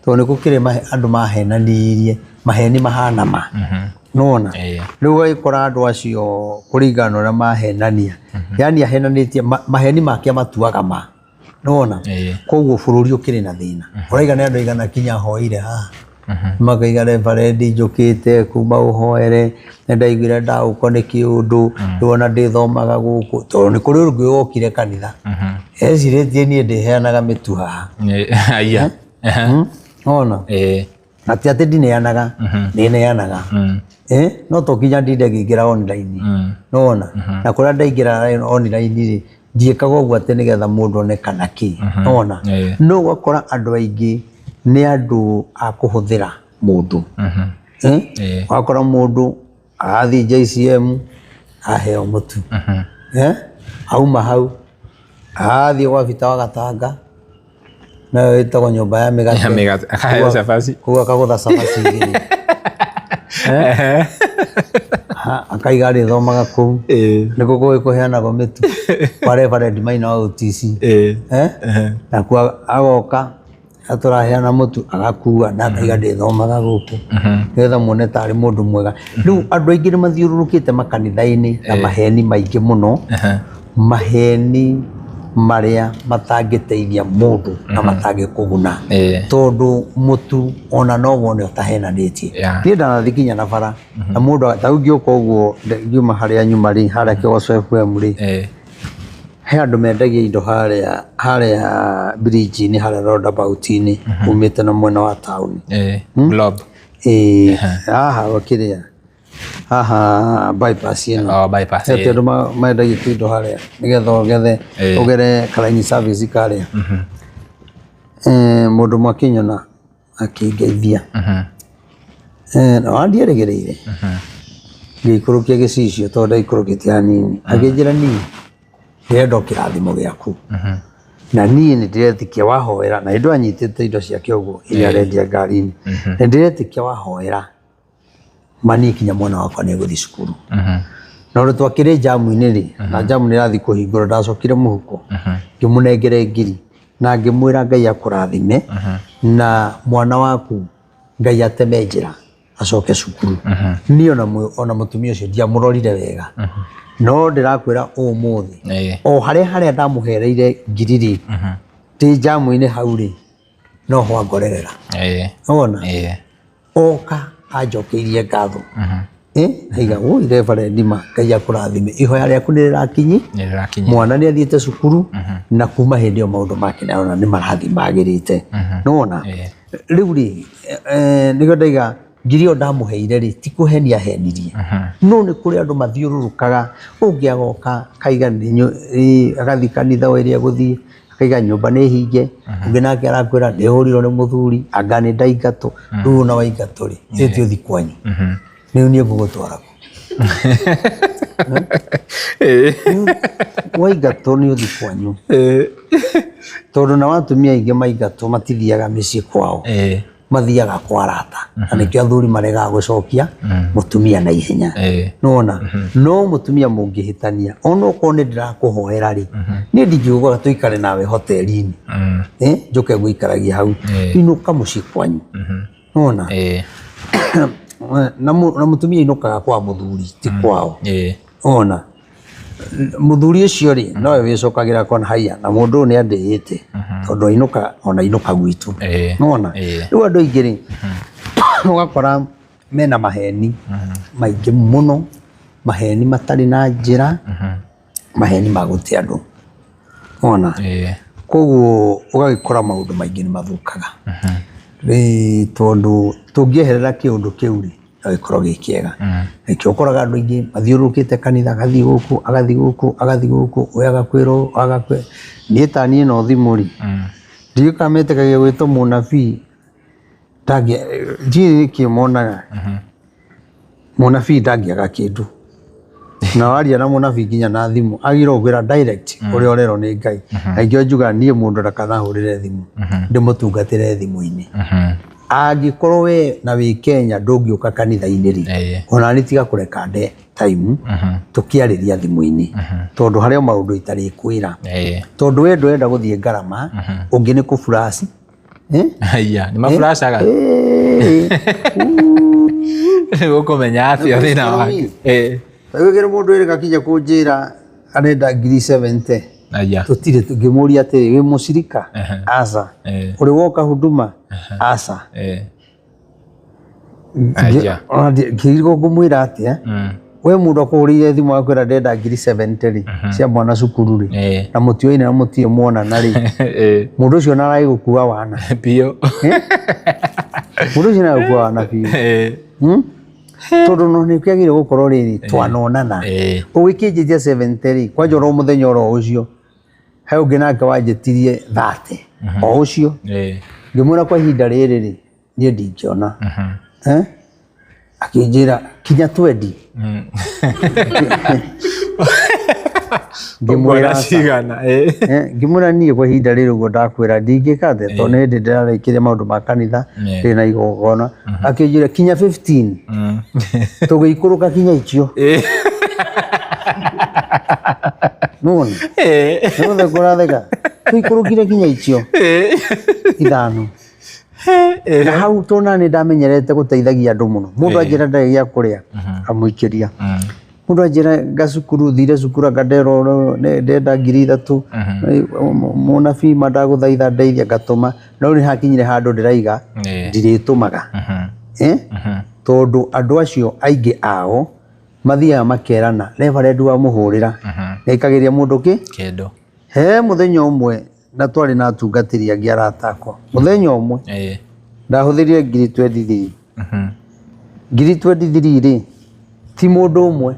tondũ nĩ gũkĩrĩ andũ mahenanirie maheni mahana ma nona rĩu ũgagĩkora andũ acio kũringana ũrĩa mahenania yani ahenanĩtie maheni make matuaga ma nona koguo bũrũri ũkĩrĩ na thĩna ũraiga nĩ andũ aigana kinya hoire haha makaiga reverendi njũkĩte kuma ũhoere nĩndaiguire ndaũkwo nĩ kĩũndũ ndona ndĩthomaga gũkũ tondũ nĩ kũrĩ ũngĩ wokire kanitha ecirĩtie niĩ ndĩheanaga mĩtu haha nona atĩ ndineanaga nĩneanaga no tokinya ndinde ngĩingĩra online nona na kũrĩa ndaingĩra online rĩ ndiĩkaga ũguo atĩ nĩgetha mũndũ onekana kĩ nona no ũgakora andũ aingĩ nĩ andũ a kũhũthĩra mũndũ wakora mũndũ athiĩ JCM aheo mũtu auma hau athiĩ gwa bita wa Gatanga nayo ĩtagwo nyũmba ya mĩgate kuga akagũtha cabaci igĩrĩ akaiga rĩ thomaga kũu nĩkuo gũĩ kũheanagwo mĩtu bare ndimaina wa OTC na kuo agoka atũraheana mũtu agakua na akaiga rĩ thomaga gũkũ nĩgetha muone tarĩ mũndũ mwega. Rĩu andũ aingĩ nĩ mathiũrũrũkĩte makanitha-inĩ na maheni maingĩ mũno, maheni marĩa matangĩteithia mũndũ na matangĩkũguna tondũ mũtu ona no wone ũtahenanĩtie. Niĩ ndanathiĩ kinya na bara na mũndũ ta ũngĩũka ũguo ngiuma harĩa nyuma rĩ harĩa Kĩgoco FM rĩ he andũ mendagia indo harĩa bridge-inĩ harĩa roundabout-inĩ umĩte na mwena wa taũni haha wakĩrĩa haha bypass ĩno he andũ mendagia indo harĩa nĩgetha ũgere Karaini service karĩa mũndũ mwakinyona akĩngeithia na ndiarĩgĩrĩire ngĩikũrũkia gĩcicio tondũ ndaikũrũkĩtie hanini akĩnjĩra niĩ ndĩrenda kĩrathimo gĩaku na niĩ nĩ ndĩretĩkia wahoera na indo anyitĩte indo ciake ũguo iria arendia ngari-inĩ nĩ ndĩretĩkia wahoera mani kinya mwana wakwa nĩ egũthiĩ cukuru na ũrĩa twakĩrĩ jamu-inĩ rĩ na jamu nĩ ĩrathiĩ kũhingũra ndacokire mũhuko ngĩmũnengere ngiri na ngĩmwĩra Ngai akũrathime na mwana waku Ngai ateme njĩra acoke cukuru. Niĩ ona mũtumia ũcio ndiamũrorire wega no ndĩrakwĩra ũmũthĩ o harĩa ndamũhereire ngiri rĩ ndĩ jamu-inĩ hau rĩ no ho angorerera ona oka anjokeirie ngatho aiga woi Reverend ma Ngai akũrathime ihoya rĩaku nĩ rĩrakinyi mwana nĩ athiĩte cukuru na kuma hĩndĩ ĩyo maũndũ make nĩarona nĩ marathiĩ magĩrĩte nona rĩu rĩ nĩguo ndaiga ngiri ĩyo ndamũheire rĩ ti kũhenia henirie no nĩ kũrĩ andũ mathiũrũrũkaga ũngĩ agoka akaiga agathiĩ kanitha o ĩrĩa egũthiĩ akaiga nyũmba nĩ hinge ũngĩ nake arakwĩra ndĩhũrirwo nĩ mũthuri anga nĩ ndaingatũ rĩu ona waingatũ rĩ ĩtĩ ũthi kwanyu rĩu niĩ ngũgũtwara kũ waingatũ nĩ ũthi kwanyu tondũ na watumia aingĩ maingatũ matithiaga mĩciĩ kwao mathiaga kwa arata na nĩkĩo athuri maregaga gũcokia mũtumia na ihenya nona no mũtumia mũngĩhĩtania ona okorwo nĩ ndĩrakũhoera rĩ niĩ ndingĩuga tũikare nawe hoteri-inĩ njoke gũikaragia hau inũka mũciĩ kwanyu nona na mũtumia inũkaga kwa mũthuri ti kwao ona mũthuri ũcio rĩ nowe wĩcokagĩra kona haiya na mũndũ ũyũ nĩ andĩĩte tondũ ainũka ona inũka gwitũ nona rĩu andũ aingĩ rĩ ũgakora mena maheni maingĩ mũno maheni matarĩ na njĩra maheni ma gũte andũ ona koguo ũgagĩkora maũndũ maingĩ nĩ mathũkaga tondũ tũngĩeherera kĩũndũ kĩu rĩ gĩkorwo gĩ kĩega nĩkĩo ũkoraga andũ aingĩ mathiũrũrũkĩte kanitha agathiĩ gũkũ agathiĩ gũkũ ũyũ agakwĩrwo niĩ ta niĩ no thimũ rĩ ndiũka metĩkagia gwĩtwo mũnabii ndiĩ kĩmonaga mũnabii ndangĩaga kĩndũ na waria na mũnabii nginya na thimũ agĩrwo gwĩra direct ũrĩa ũrerwo nĩ Ngai aingĩ njuga niĩ mũndũ ndakanahũrĩre thimũ ndĩmũtungatĩre thimũ-inĩ angĩkorwo we na wĩ Kenya ndũngĩũka kanitha-inĩ rĩ ona nĩ tiga kũreka nde time tũkĩarĩria thimũ-inĩ tondũ harĩa maũndũ itarĩ kwĩra tondũ we ndũrenda gũthiĩ ngarama ũngĩ nĩ kũfuraci nĩ mafuracaga ũkũmenya atĩa thĩna wake wĩgĩre mũndũ ĩrĩ gakinya kũnjĩra arenda ngiri 70 tũtirĩ tũngĩmũria atĩrĩ wĩ mũcirika aca ũrĩ woka huduma aca ngĩrirwo ngũmwĩra atĩa we mũndũ akũhũrĩire thimũ akwĩra ndenda ngiri 70 rĩ cia mwana cukuru rĩ na mũtioine na mũtirĩ mwonana rĩ mũndũ ũcio na aragĩgũkua wana biũ mũndũ ũcio na aragĩgũkua wana biũ tondũ no nĩ kĩagĩrĩire gũkorwo rĩrĩ twanonana ũgĩkĩnjĩtia 70 rĩ kwanja oro mũthenya oro ũcio he ũngĩ nake wanjĩtirie 30 o ũcio ngĩmwĩra kwa ihinda rĩrĩ rĩ niĩ ndingĩona akĩnjĩra kinya 20 ngimwira ngimwira niĩ kwa ihinda rĩrĩ ũguo ndakwĩra ndingĩka atĩa tondũ nĩ hĩndĩ ndĩrarĩkĩria maũndũ ma kanitha ndĩna igongona akĩnjĩra kinya 15 tũgĩikũrũka kinya icio nũna nũthe kũratheka tũikũrũkire kinya icio 5 na hau tona nĩ ndamenyerete gũteithagia andũ mũno mũndũ anjĩra ndarĩ gĩa kũrĩa amũikĩria mũndũ anjĩra ngacukuru thire cukuru ngadero ndenda 3,000 mũnabii mandagũthaitha ndeithia ngatũma no nĩ hakinyire handũ ndĩraiga ndirĩtũmaga tondũ andũ acio aingĩ ao mathiaga makerana reverend wa mũhũrĩra nekagĩria mũndũ kĩndũ he mũthenya ũmwe na twarĩ na atungatĩri angĩ arata akwa mũthenya ũmwe ndahũthĩrire 23 rĩ ti mũndũ ũmwe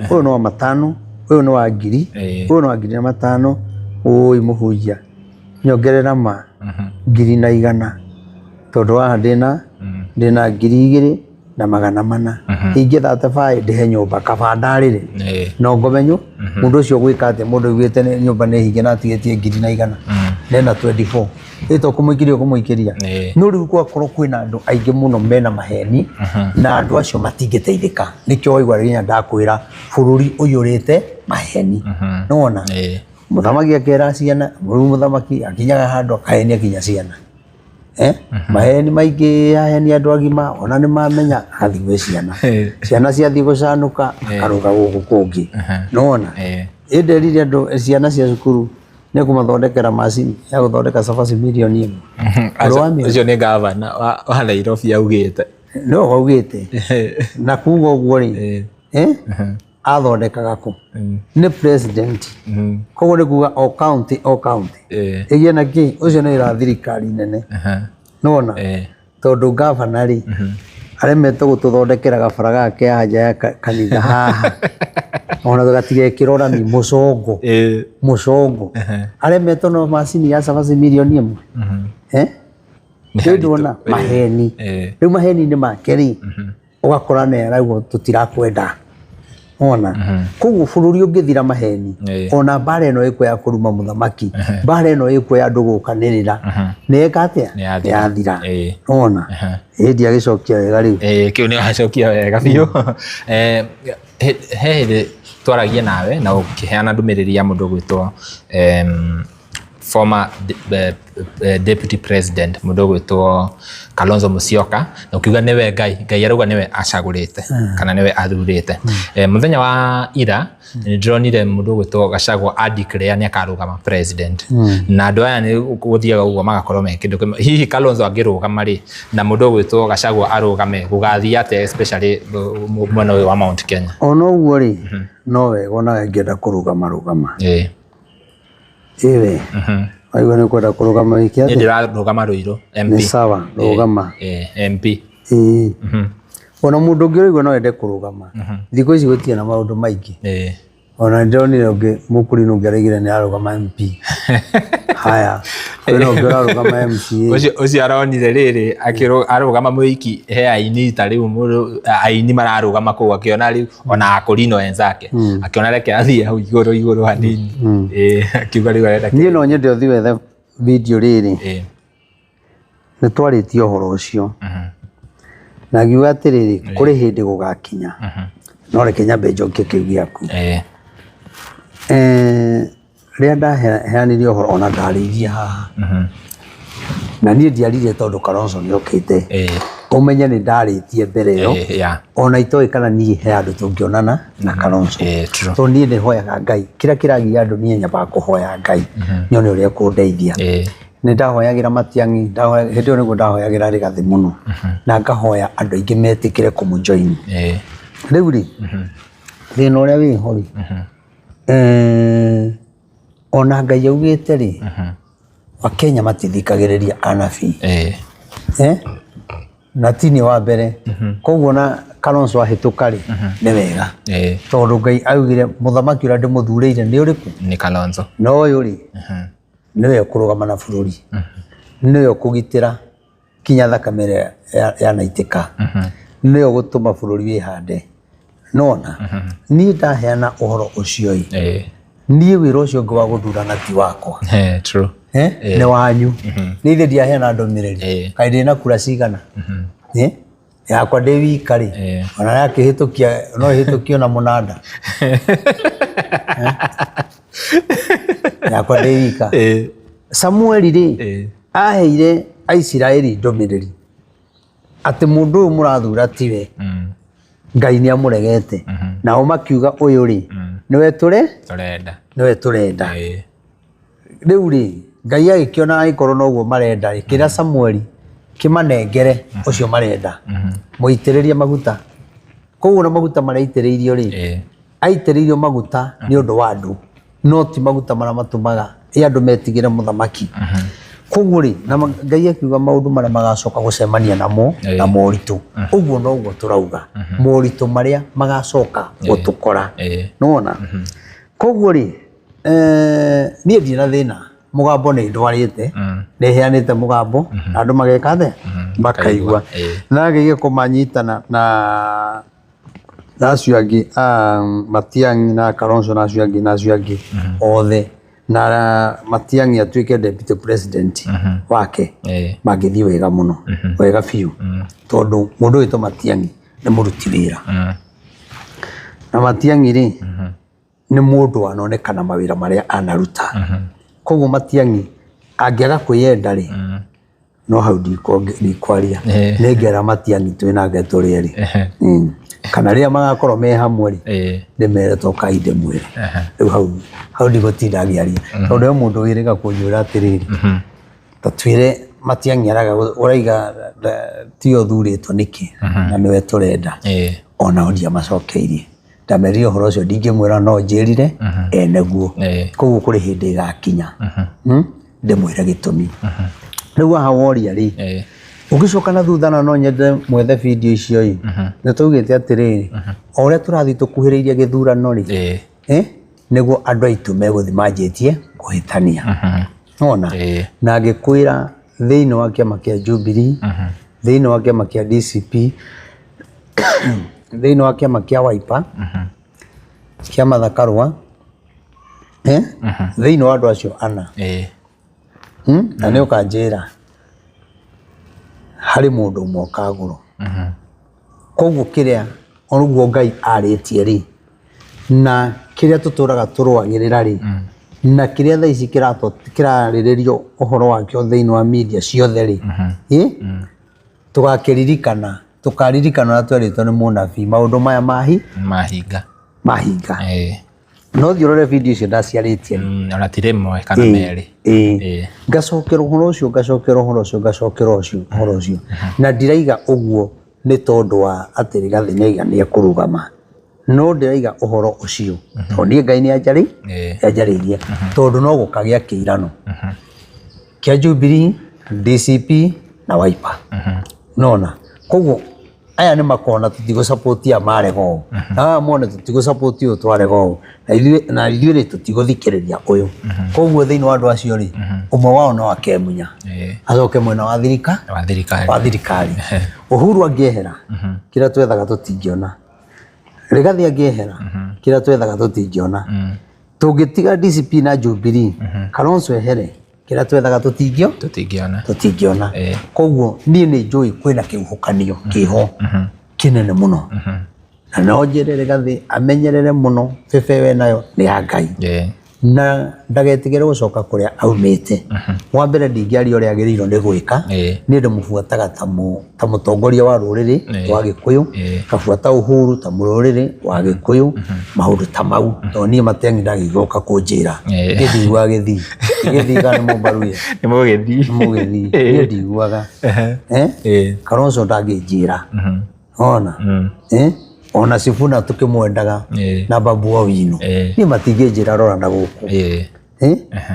ũyũ no wa 5 ũyũ no wa 1,000 ũyũ no wa 500 ũĩ mũhunjia nyongerera 100 tondũ haha ndĩna 2,400 ingĩ ndĩhe nyũmba kaba ndarĩre no ngomenyo mũndũ ũcio gwĩka atĩ mũndũ augĩte nyũmba nĩ hinge na atigĩtie 100 nena 24 ĩto kũmũikĩria no rĩu gwakorwo kwĩna andũ aingĩ mũno mena maheni na andũ acio matingĩteithĩka nĩkĩo waigua rĩrĩa ndakwĩra bũrũri ũiyũrĩte maheni nĩwona mũthamaki akera ciana rĩu mũthamaki akinyaga handũ akahenia kinya ciana maheni maingĩ aheni andũ agima ona nĩ mamenya athiĩ ciana ciathiĩ gũcanũka akarũga gũkũ kũngĩ nĩwona ĩnderire andũ ciana cia cukuru nĩ kũmathondekera macini ya gũthondeka cabaci milioni 1 ũcio nĩ gavana wa Nairobi augĩte no augĩte na kuga ũguo rĩ athondekaga kũ nĩ president koguo nĩ kuga o county ĩgĩe na kĩ ũcio nĩ wĩra thirikari nene nĩwona tondũ gavana rĩ aremetwo gũtũthondekera gabara gake haja ya kanitha haha ona tũgatigekĩra ũrami mũcongo aremetwo no macini ya cabaci milioni 1 ndĩndona maheni rĩu maheni nĩ make rĩ ũgakora nĩarauga tũtirakwenda ona koguo bũrũri ũngĩthira maheni ona mbara ĩno ĩkwo ya kũruma mũthamaki mbara ĩno ĩkwo ya andũ gũkanĩrĩra nĩeka atĩa yathira ona hĩndĩ agĩcokia wega rĩu kĩu nĩ wacokia wega biũ he hĩndĩ twaragia nawe na ũkĩheana ndũmĩrĩri ya mũndũ gwĩtwo former deputy president mũndũ gwĩtwo Kalonzo Musyoka na ukiuga niwe Ngai arauga niwe acagũrĩte kana niwe athurĩte muthenya wa ira nĩ ndĩronire mũndũ gwĩtwo Gachagua declare nĩ akarũgama president na andũ aya nĩ gũthiaga ũguo magakorwo me kĩndũ kĩmwe hihi Kalonzo angĩrũgama rĩ na mũndũ gwĩtwo Gachagua arũgame gũgathiĩ atĩa especially mwena wa Mount Kenya ona ũguo rĩ no wega ona ngĩenda kũrũgama ewe aigua nĩ kwenda kũrũgama wiki atĩ ndĩrarũgama Rũirũ MP nĩ sawa rũgama MP ona mũndũ ũngĩ ũraigua no ende kũrũgama thikũ ici gũtirĩ na maũndũ maingĩ ona ndĩronire ũngĩ mũkũrinũ ũngĩ araigire nĩ arũgama MP haya kwĩna ũngĩ ararũgama MCA ũcio aronire rĩrĩ arũgama mũiki he aini ta rĩu mũndũ aini mararũgama kũu akĩona rĩu ona akũrinũ enzake akĩona reke athiĩ hau igũrũ hanini akiuga rĩu arenda niĩ no nyende ũthiĩ wethe video rĩrĩ nĩ twarĩtie ũhoro ũcio na ngiuga atĩrĩrĩ kũrĩ hĩndĩ gũgakinya no reke nyambe njokie kĩu gĩaku rĩrĩa ndaheanire ũhoro ona ndarĩithia haha na niĩ ndiarire tondũ Kalonzo nĩ okĩte ũmenye nĩ ndarĩtie mbere ĩyo ona itoĩ kana niĩ he andũ tũngĩonana na Kalonzo tondũ niĩ nĩ hoyaga Ngai kĩrĩa kĩragia andũ niĩ nyambaga kũhoya Ngai nyone ũrĩa kũndeithia nĩ ndahoyagĩra Matiang'i hĩndĩ ĩyo nĩguo ndahoyagĩra Rigathĩ mũno na ngahoya andũ aingĩ metĩkĩre kũmũjoini rĩu rĩ thĩna ũrĩa wĩho rĩ ona Ngai augĩte rĩ Akenya matithikagĩrĩria anabii na tini wa mbere koguo na Kalonzo ahĩtũka rĩ nĩ wega tondũ Ngai augire mũthamaki ũrĩa ndĩmũthurĩire nĩ ũrĩkũ nĩ Kalonzo no ũyũ rĩ nĩwe ũkũrũgama na bũrũri nĩwe ũkũgitĩra kinya thakame ĩrĩa yanaitĩka nĩwe ũgũtũma bũrũri wĩhande nona ni ndaheana uhoro ucio ni wira ucio ngwa guthurana ti wakwa true ne wanyu ni ithe ndiaheana ndomireri kai ndina kura cigana yakwa ndi wika ri ona yakihitukia no hitukio na munanda yakwa ndi wika Samuel ri aheire Aisiraeli ndomireri ati mundu uyu murathura tiwe Ngai ni amuregete nao makiuga uyu ri niwe turenda riu ri Ngai agikiona aikorwo noguo marenda ri kira Samuel kimanengere ucio marenda muitiririe maguta koguo na maguta maraitiriirio ri aitiriirio maguta ni undu wa andu no ti maguta mara matumaga andu metigire muthamaki koguo ri na Ngai akiuga maundu maria magacoka gucemania namo na moritu uguo noguo turauga moritu maria magacoka gutukora nona koguo ri nie ndina thina mugambo ni ndwarite neheanite mugambo andu mageka the makaigua na ngige kumanyitana na acio angi Matiang'i na Kalonzo na acio angi othe na Matiang'i atuike deputy president wake magithii wega muno wega fiu tondu mundu wito Matiang'i ni muruti wira na Matiang'i ri ni mundu anonekana mawira maria anaruta koguo Matiang'i angiaga kwiyenda ri no hau ndikwaria nengera Matiang'i twina ngeturi ri kana ria magakorwo me hamwe ri ndimere toka inde mwire riu hau ndigutinda ngiaria tondu we mundu wiriga kunjura atiriri tatwire Matiang'i araga uraiga ti uthuritwo niki na niwe turenda ona ondia macokeirie ndamerio horo ucio ndingimwira no njirire eneguo koguo kuri hindi gakinya ndimwira gitumi riu aha woria ri ugicoka na thuthana no nyende mwethe video icio ni tugite atiriri oria turathi tukuhiriria githurano ri niguo andu aitu meguthi manjitie kuhitania ona na ngikwira thiini wa kiama kia Jubilee thiini wa kiama kia DCP thiini wa kiama kia Wiper kia Martha Karua thiini wa andu acio ana na ni ukanjira hari mundu umwe kaguru koguo kiria onuguo Ngai aritie ri na kiria tuturaga turwagirira ri na kiria thaa ici kirariririo uhoro wakio thiini wa media ciothe ri tukaririkana na tweritwo ni munabii maundu maya mahinga no thiorore video icio ndaciaritie ona tiremwe kana meri ngacokera uhoro ucio na ndiraiga uguo ni tondu wa atiri gathenya ni kurugama no ndiraiga uhoro ucio tondu Ngai ni ajaririe tondu no gukagia kiirano kia Jubilee DCP na Wiper nona koguo aya ni makona tutigo support ya marego mone tutigo support yo twarego na ithuĩ tutigo thikiriria uyu koguo thiini wa andu acio ri umwe wao no akemunya acoke mwena wa thirikari Uhuru angehera kira twethaga tutingiona Rigathi angehera kira twethaga tutingiona tungitiga DCP na Jubilee Kalonzo ehere kira twethaga tutingiona koguo nie ni njui kwina kiuhukanio kiho kinene muno na no njire Rigathi amenyerere muno fefe nayo ni ya Ngai na ndagetigere gucoka kuria aumite wa mbere ndingiaria uria agiriirwo ni gwika ni ndimubuataga ta mutongoria wa ruriri wa Gikuyu kabuata Uhuru ta mururiri wa Gikuyu maundu ta mau to ni Matiang'i ndagigoka kunjira ngithigwa githigani mumbaruye ni mugithi ni ndigwaga Kalonzo ndangijira ona ona Sifuna tukimwendaga na Babu Owino ni matingijira rora na guku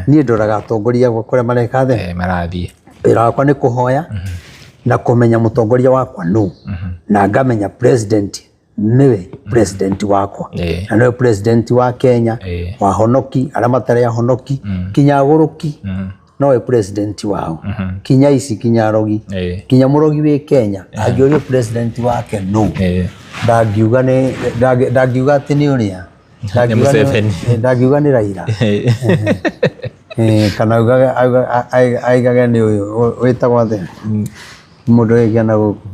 ni ndoraga atongoria gwakora mareka the marathie wira wakwa ni kuhoya na kumenya mutongoria wakwa no na ngamenya president niwe president wakwa na niwe president wa Kenya wa honoki aria matare ya honoki kinyaguruki nowe president wao kinya ici kinya rogi kinya murogi wi Kenya angiorio president wake no ndagiuga ati ni uria ndagiuga ni Raila kana aigage ni uyu witagwo athe mundu egiana guku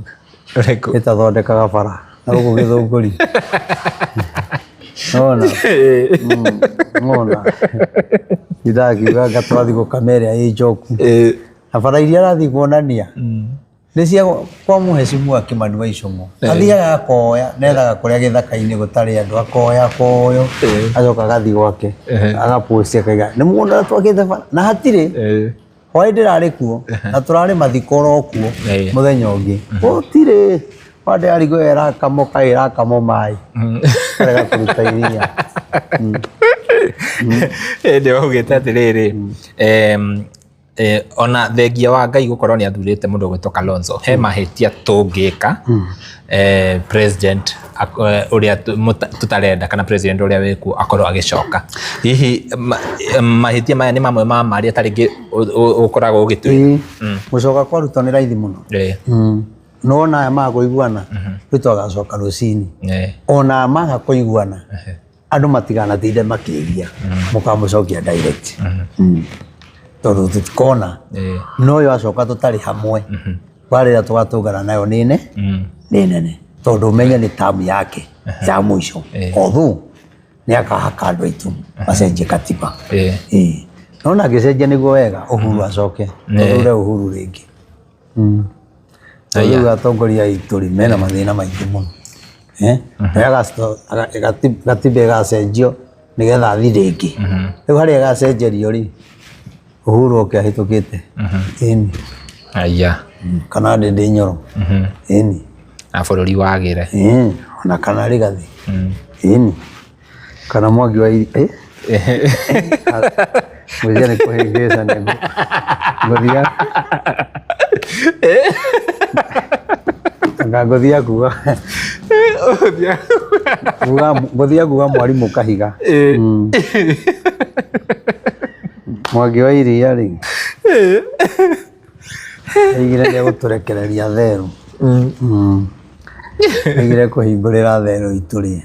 itathondekaga bara na guku githunguri Ngona idagiuga gatwathi gukamera njoku na bara iria arathi kuonania nĩ cia kwa Mheshimiwa Kimani wa Ichung'wa athiaga akoya nethaga kũrĩa gĩthaka-inĩ gũtarĩ andũ akoya koyo acoka agathi gwake agapost akaiga nĩ mũndũ twakĩte bara na hatirĩ hwaĩ ndĩrarĩ kuo na tũrarĩ mathiko oro kuo mũthenya ũngĩ gũtirĩ wande arigũ ĩrakamoka ĩrakamo maĩ karega kũruta iria ndio ugĩte atĩrĩrĩ ona thengia wa Ngai gukorwo ni athurite mundu gwitwo Kalonzo he mahitia tungika president uria tutarenda kana president uria wiku akorwo agicoka hihi mahitia maya ni mamwe ma maria taringi ukoragwo ugitwi gucoka kwa Ruto ni raithi muno nona aya maguiguana Ruto agacoka rucini ona maga kuiguana andu matigana tinde makiria mukamucokia direct tondu tutikona no yo acoka tutari hamwe barira tugatungana nayo nene tondu umenya ni tamu yake ya mwisho othu ni akahaka andu aitu macenjie katiba nona gicenjia niguo wega Uhuru acoke tondu Uhuru ringi tondu atongoria aitu ri mena mathina maingi muno gatiba igacenjio nigetha athi ringi riu haria igacenjerio ri Uhuru oke ahitukite kana ndindi Nyoro na bururi wagire ona kana rigathi kana Mwangi wa mwizia kuhegeza nego ngothia kuga ngothia kuga mwarimu Kahiga Mwangi wa Iria ri igire ni guturekereria theru igire kuhingurira theru ituri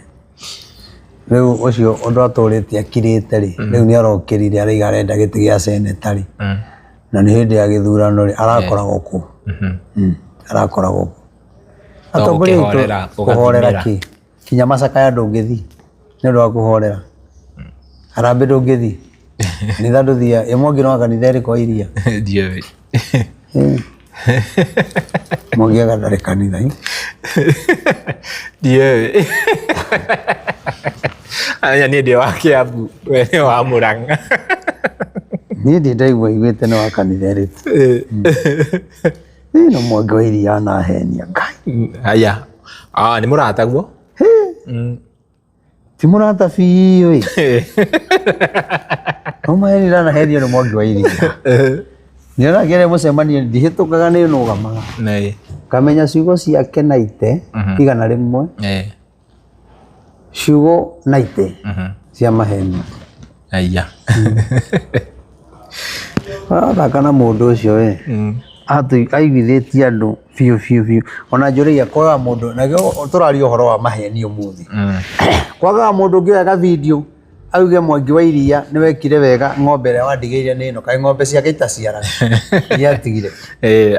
riu ucio undu aturite akirite ri riu ni arokirire ariga arenda giti gia senetari na ni hindi ya githurano ri arakoragwo ku arakoragwo ku atongoria kuhorera ki kinya Macaka ya ndungithi ni ndo kuhorera Harambe ndungithi ni thadu thia Mwangi no kanitha ri kwa Iria ndiye Mwangi agatare kanitha ndiye aya ni ndio wake abu wewe wa Murang'a ni ndaigua igwete no kanitha ri no Mwangi wa Iria na henia Ngai aya ni murata guo ti murata fiyo Omaheri rana herio no Mwangi wa Iria nira gere mucemania ndihitukaga ni nugamaga kamenya ciugo ciake naite igana rimwe ciugo naite cia maheni kana mundu ucio we aiguithitie andu biu ona njuriria kwaga mundu nagio turaria uhoro wa maheni umuthi kwaga mundu ngioyaga video auge Mwangi wa Iria ni wekire wega ng'ombe ria wandigeire ni no kai ng'ombe ciake itaciara yatigire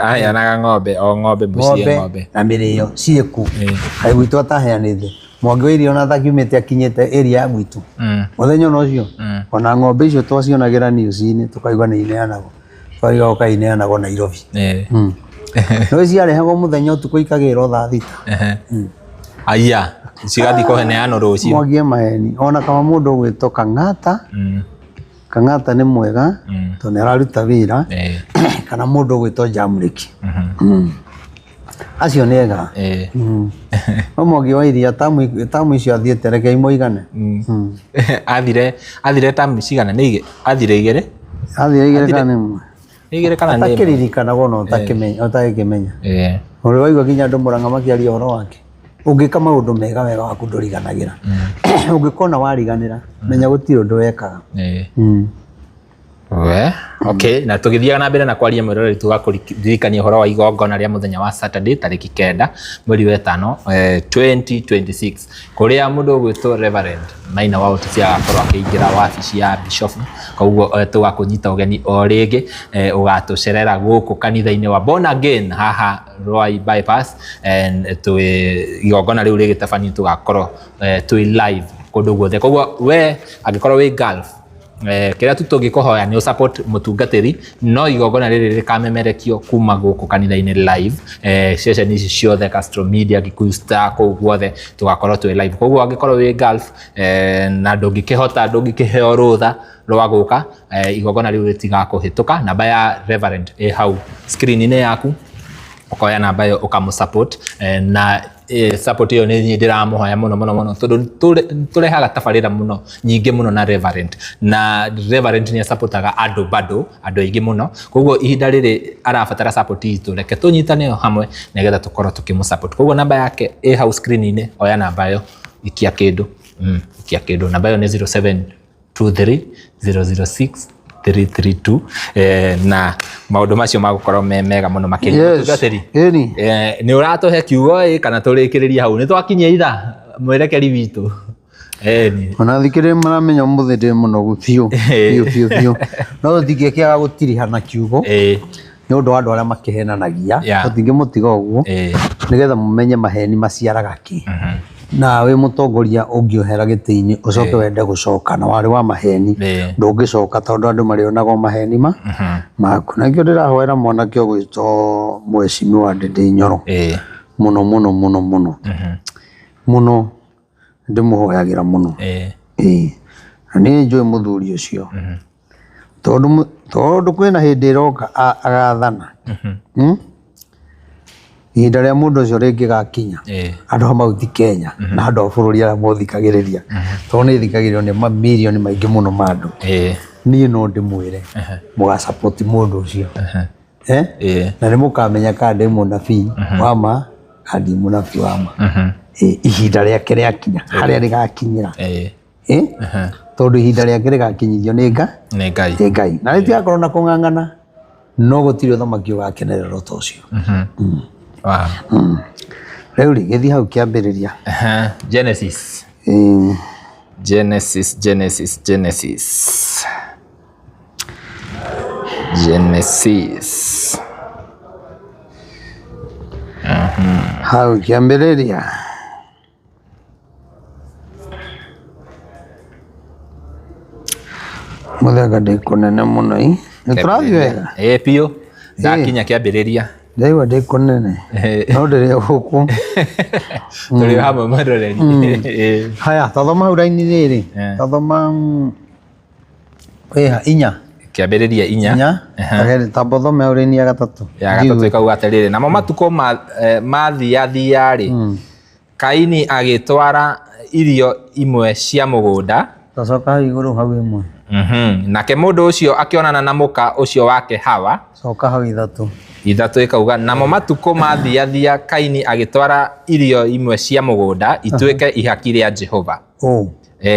aya naga ng'ombe o ng'ombe mucie ng'ombe na mirio cieku ai gwitu ataheanithe Mwangi wa Iria ona thakiumite akinyite area ya gwitu muthenya no cio ona ng'ombe icio twacionagira news-ini tukaigwa ni ineanagwo twariga ukaineanagwo Nairobi no ciarehagwo muthenya utuku ikagirwo thaa thita aya cigathi kuheneano rucio Mwangi maheni ona kama mundu gwito Kang'ata ni mwega to ni araruta wira kana mundu gwito Jamriki acio nega Mwangi wa Iria tamu icio athiete reke imoigane athire tamu cigana ni athire igere kana igire kana ni atakiririkana gono utakimenya uri waigua kinya andu Murang'a makiaria uhoro wake ungika maundu mega waku nduriganagira ungikona wariganira menya gutiri undu wekaga we Okay, na tugithiaga na mbere na kwaria mwiroreri tugakuririkania uhoro wa igongona ria muthenya wa Saturday tariki 9 mweri wa 5 2026 kuria mundu ugwitwo Reverend Maina wa Otisia akorwo akiingira wabici ya Bishop koguo tugakunyita ugeni o ringi ugatucerera guku kanitha-ini wa Born Again haha Rwai Bypass tu igongona riu rigitabanio tugakorwo twi live kundu guothe koguo we angikorwo wi Gulf kira tu tungikuhoya ni support mutungatiri no igongona riri rikamemerekio kuma guku kanitha-ini live session ici ciothe Castro Media Gikuyu Star ko guothe tugakorwo twi live koguo angikorwo wi Gulf na ndungikihota ndungikiheo rutha rwa guka igongona riu ritigakuhituka namba ya Reverend hau screen-ini yaku ukoya namba yo ukamusupport na support yo ni ndiramuhoya muno tondu turehaga tabarira muno nyingi muno na Reverend ni supportaga andu aingi muno koguo ihinda riri arabatara support itu reke tunyitane hamwe nigetha tukorwo tukimusupport koguo namba yake hau screen-ini oya namba yo ikia kindu namba yo ni 0723 006 332 na maundu macio magukorwo mega muno makiria tugateri ni uratuhe kiugo kana turikiriria hau ni twakinyia itha mwerekeri witu ni ona thikire maramenya muthi ndi muno gubiu no thikie kiaga gutirihana kiugo ni undu wa andu aria makihenanagia tutingi mutiga uguo nigetha mumenye maheni maciaraga ki na we mutongoria ungiohera giti-ini ucoke wende gucoka na wari wa maheni ndungicoka tondu andu marionaga maheni maku na kio ndirahoera mwanake ugwitwo Mheshimiwa Ndindi Nyoro muno ndimuhoyagira muno na ni njui muthuri ucio tondu kwina hindi iroka agathana ihinda ria mundu ucio ringi gakinya andu a mauti Kenya na andu a bururi aria mothikagiriria tondu ni thikagiririo ni mamirioni maingi muno ma andu ni no ndimwire muga support mundu ucio na ni mukamenya ka ndi munabii wama kandi munabii wama ihinda riake riakinya haria rigakinyira tondu ihinda riake rigakinyithio ni Ngai na ritigakorwo na kung'ang'ana no gutiri uthamaki ugakenerera ta ucio riu githi hau kiambiriria Genesis hau kiambiriria muthega ndi kunene muno ni turathi wega pio ndakinya kiambiriria ndaiwa ndi kunene no ndiri guku turi hamwe mwiroreri haya tathoma hau raini riri tathoma inya kiambiriria inya tabothome hau raini ya gatatu ikauga atiriri namo matuko mathiathia ri Kaini agitwara irio imwe cia mugunda tacoka hau iguru hau imwe nake mundu ucio akionana na muka ucio wake Hawa coka hau ithatu ikauga namo matuko mathiathia Kaini agitwara irio imwe cia mugunda ituike ihaki ria Jehova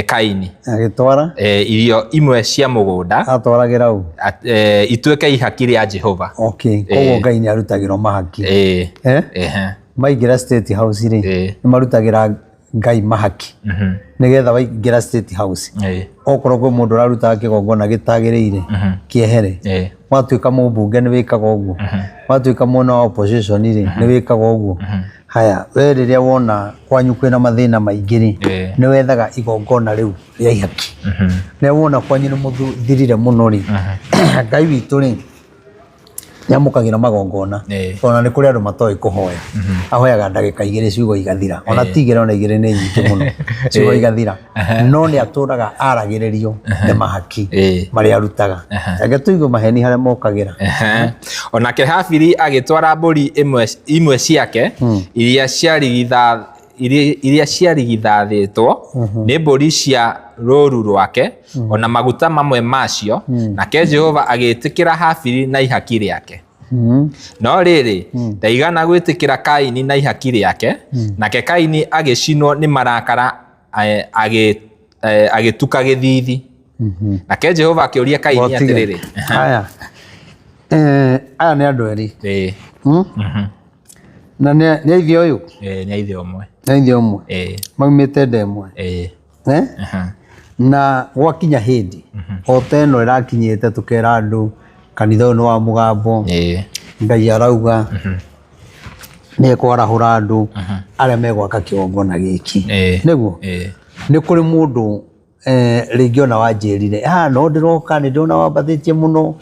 Kaini agitwara irio imwe cia mugunda atwaragira u ituike ihaki ria Jehova koguo Ngai ni arutagirwo mahaki maingira State House ri ni marutagira Ngai mahaki nigetha waingira State House okorwo kwi mundu uraruta kigongona gitagiriire kiehere watuika mubunge ni wikaga uguo watuika mwana wa opposition ri ni wikaga uguo haya we riria wona kwanyu kwina mathina maingi ri ni wethaga igongona riu ria ihaki ni wona kwanyu ni muthirire muno ri Ngai witu ri yamukagira magongona ona ni kuri andu matoi kuhoya ahoyaga ndagika 2 ciugo igathira ona tigera ona 2 ni nyingi muno ciugo igathira no ni aturaga aragiririo ni mahaki mari arutaga age tuigo maheni haria mokagira ona ke Habili agitwara mburi imwe ciake iria ciarigithathitwo ni mburi cia rũru rwake ona maguta mamwe macio nake Jehova agitikira Habili na ihaki riake no riri ndaigana gwitikira Kaini na ihaki riake nake Kaini agicinwo ni marakara agituka githithi nake Jehova akĩũria Kaini atĩrĩrĩ haya aya nĩ andũ erĩ na nĩ aithĩ ũyũ nĩ aithĩ ũmwe maumĩte nda ĩmwe na gwakinya hĩndĩ o ta ĩno ĩrakinyĩte tũkera andũ kanitha ũyũ nĩ wa mũgambo Ngai arauga nĩ ekwarahũra andũ arĩa megwaka kĩgongona gĩkĩ nĩguo nĩ kũrĩ mũndũ rĩngĩ ona wanjĩrire no ndĩroka nĩ ndĩrona wambathĩtie mũno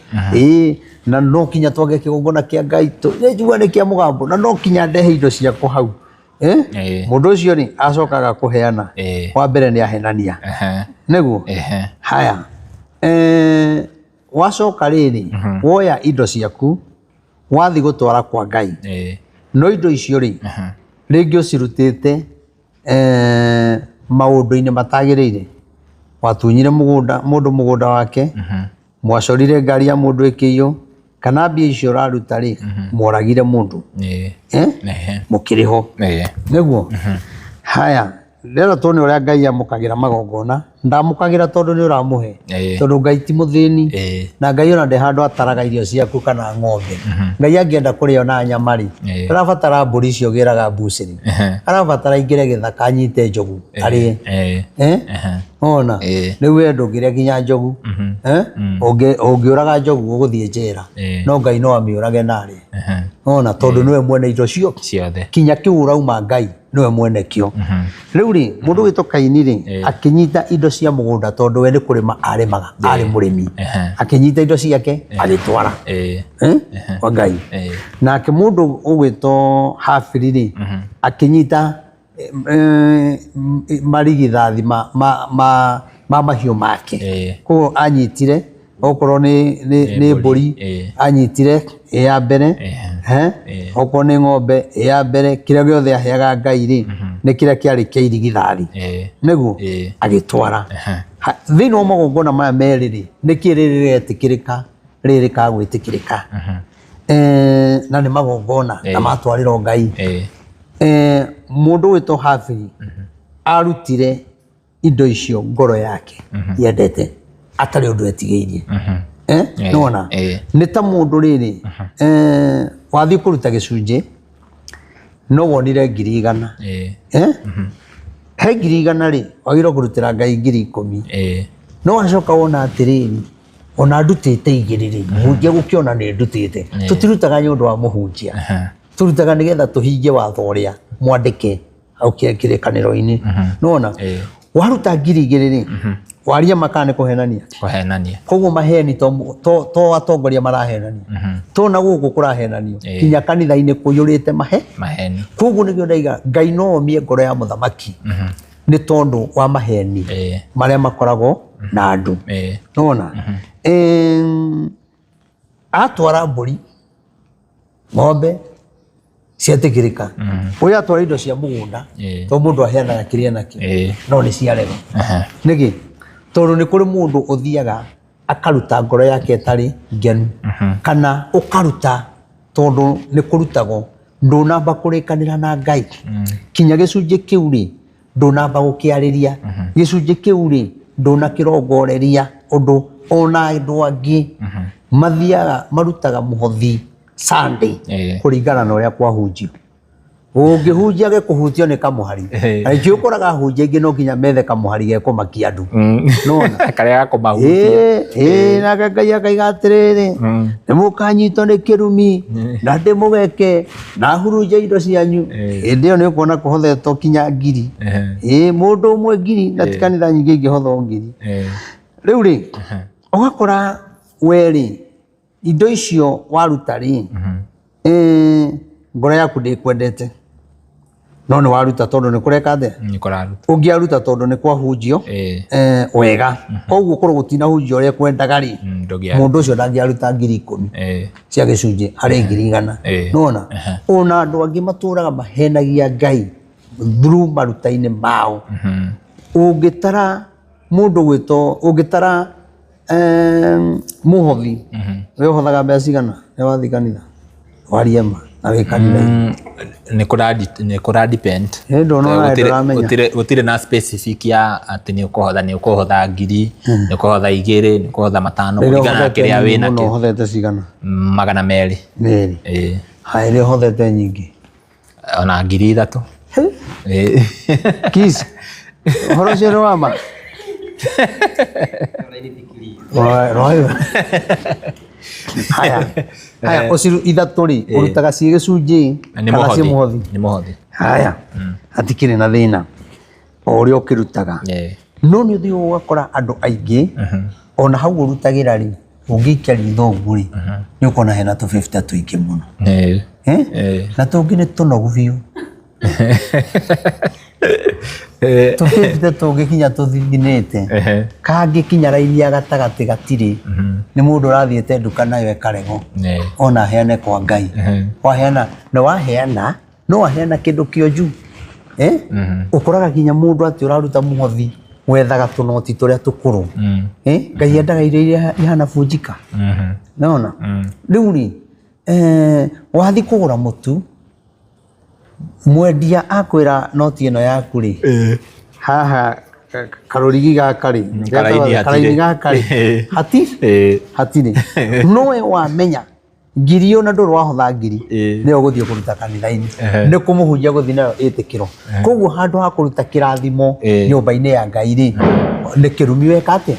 na no kinya twage kĩgongona kĩa Ngai njigua nĩ kĩa mũgambo na no kinya ndehe indo ciakwa hau mũndũ ũcio rĩ acokaga kũheana wa mbere nĩ ahenania nĩguo haya wacoka rĩrĩ woya indo ciaku wathi gũtwara kwa Ngai no indo icio rĩ rĩngĩ ũcirutĩte maũndũ-inĩ matagĩrĩire watunyire mũndũ mũgũnda wake mwacorire ngari ya mũndũ ĩkĩiywo kana mbia icio ũraruta rĩ moragire mũndũ mũkĩrĩ ho nĩguo haya rero tondũ nĩ ũrĩa Ngai amũkagĩra magongona ndamũkagĩra tondũ nĩ ũramũhe tondũ Ngai ti mũthĩni na Ngai ona handũ ataraga irio ciaku kana ng'ombe Ngai angĩenda kũrĩa na nyama rĩ arabatara mbũri icio gĩraga mbucĩrĩ arabatara ingĩre gĩthaka anyite njogu arĩe ona rĩu we ndũngĩrĩa nginya njogu ũngĩũraga njogu ũgũthiĩ njera no Ngai no amĩũrage narĩ ona tondũ nĩwe mwene indo ciothe kinya kĩu ũrauma Ngai nĩwe mwene kĩo rĩu rĩ mũndũ wĩtwo Kaini rĩ akĩnyita indo cia mũgũnda tondũ we nĩ kũrĩma arĩmaga arĩ mũrĩmi akĩnyita indo ciake agĩtwara kwa Ngai nake mũndũ ũgwĩtwo Habili rĩ akĩnyita marigithathi ma mahiũ make koguo anyitire okorwo nĩ mbũri anyitire ya mbere okorwo nĩ ng'ombe ya mbere kĩrĩa gĩothe aheaga Ngai rĩ nĩ kĩrĩa kĩarĩ kĩa irigithathi nĩguo agĩtwara thĩinĩ wa magongona maya merĩ rĩ nĩkĩ rĩrĩretĩkĩrĩka rĩrĩ kagwĩtĩkĩrĩka na nĩ magongona na matwarĩrwo Ngai mũndũ wĩtwo Habili arutire indo icio ngoro yake yendete atarĩ ũndũ etigĩirie nĩwona nĩ ta mũndũ rĩrĩ wathiĩ kũruta gĩcunjĩ no wonire 100,000 he 100,000 rĩ wagĩrĩirwo kũrutĩra Ngai 10,000 no wacoka wona atĩrĩrĩ ona ndutĩte 2 rĩ mũhunjia gũkĩona nĩ ndutĩte tũtirutaga nĩ ũndũ wa mũhunjia turutaga nĩgetha tũhingie watho ũrĩa mwandĩke au kĩrĩkanĩro-inĩ nĩwona waruta 2,000 rĩ waria makane kũhenania koguo maheni to atongoria marahenania to na gũkũ kũrahenanio kinya kanitha-inĩ kũiyũrĩte maheni koguo nĩguo ndaiga Ngai no omie ngoro ya mũthamaki nĩ tondũ wa maheni marĩa makoragwo na andũ nĩwona atwara mbũri ng'ombe ciatĩkĩrĩka ũrĩa atwara indo cia mũgũnda to mũndũ aheanaga kĩrĩa nakĩo no nĩ ciarega nĩkĩ tondũ nĩ kũrĩ mũndũ ũthiaga akaruta ngoro yake ĩtarĩ ngenu kana ũkaruta tondũ nĩ kũrutagwo ndũnamba kũrĩkanĩra na Ngai kinya gĩcunjĩ kĩu rĩ ndũnamba gũkĩarĩria gĩcunjĩ kĩu rĩ ndũnakĩrongoreria ũndũ ona andũ angĩ mathiaga marutaga mũhothi Sunday kũringana na ũrĩa kwahunjio ũngĩhunjia gĩkũhutio nĩ kamũhari aingĩ ũkoraga hunjia ingĩ no nginya methe kamũhari gekũmakia andũ nona karĩa gakũmahutia na Ngai akaiga atĩrĩrĩ nĩmũkanyitwo nĩ kĩrumi na ndĩmũgeke na hurunje indo cianyu hĩndĩ ĩyo nĩ ũkuona kũhothetwo kinya 1,000 mũndũ ũmwe 1,000 na ti kanitha nyingĩ ingĩhothwo 1,000 rĩu rĩ ũgakora werĩ indo icio waruta rĩ ngoro yaku ndĩkwendete no nĩ waruta tondũ nĩ kũreka thĩ ũngĩaruta tondũ nĩ kwahunjio wega koguo korwo gũtinahunjio ũrĩa kwendaga rĩ mũndũ ũcio ndangĩaruta 10,000 cia gĩcunjĩ harĩ 100,000 nona ona andũ angĩ matũraga mahenagia Ngai through maruta-inĩ mao ũngĩtara mũndũ gwĩtwo ũngĩtara mũhothi we ũhothaga mbeca cigana rĩrĩa wathiĩ kanitha warie ma na wĩ kanitha nä kå ra depend gutire na specific ya atä nä å kå hotha ngiri nä å kå hotha 2 nä å kå hotha 5 kũringana na kä rä a wä nakä hothete cigana 200 haya nä hothete nyingä ona 3,000 Kiss horo cio nä wama haya å ciru 3 rä å rutaga ciä gä cunjä kana ciä må hothi haya hatikä rä na thä na o å rä a å kä rutaga no nä å thiä å gakora andå aingä ona hau å rutagä ra rä å ngä ikia ritho å guo rä nä å kona hena tå 50 tå ingä må no na tå ngä nä tå nogu biå tå 50 tå ngä kinya tå thithinä te kangä kinya raini ya gatagatä gatirä nä må ndå å rathiä te nduka nayo ekarego ona heane kwa Ngai waheana na waheana no waheana kä ndå kä onju å koraga kinya må ndå atä å raruta må hothi wethaga tå noti tå rä a tå kå rå Ngai endaga irio iria ihana bunjika nona rä u rä wathiä kå gå ra må tu mwendia akwä ra noti ä no yaku rä haha karå rigi gaka rä karaini gaka rä hatirä nowe wamenya ngiri ona ndå rwahotha ngiri nä å gå thiä kå ruta kanitha-inä nä kå må hunjia gå thiä nayo ä tä kä ro koguo handå ha kå ruta kä rathimo nyå mba-inä ya Ngai rä nä kä rumi weka atä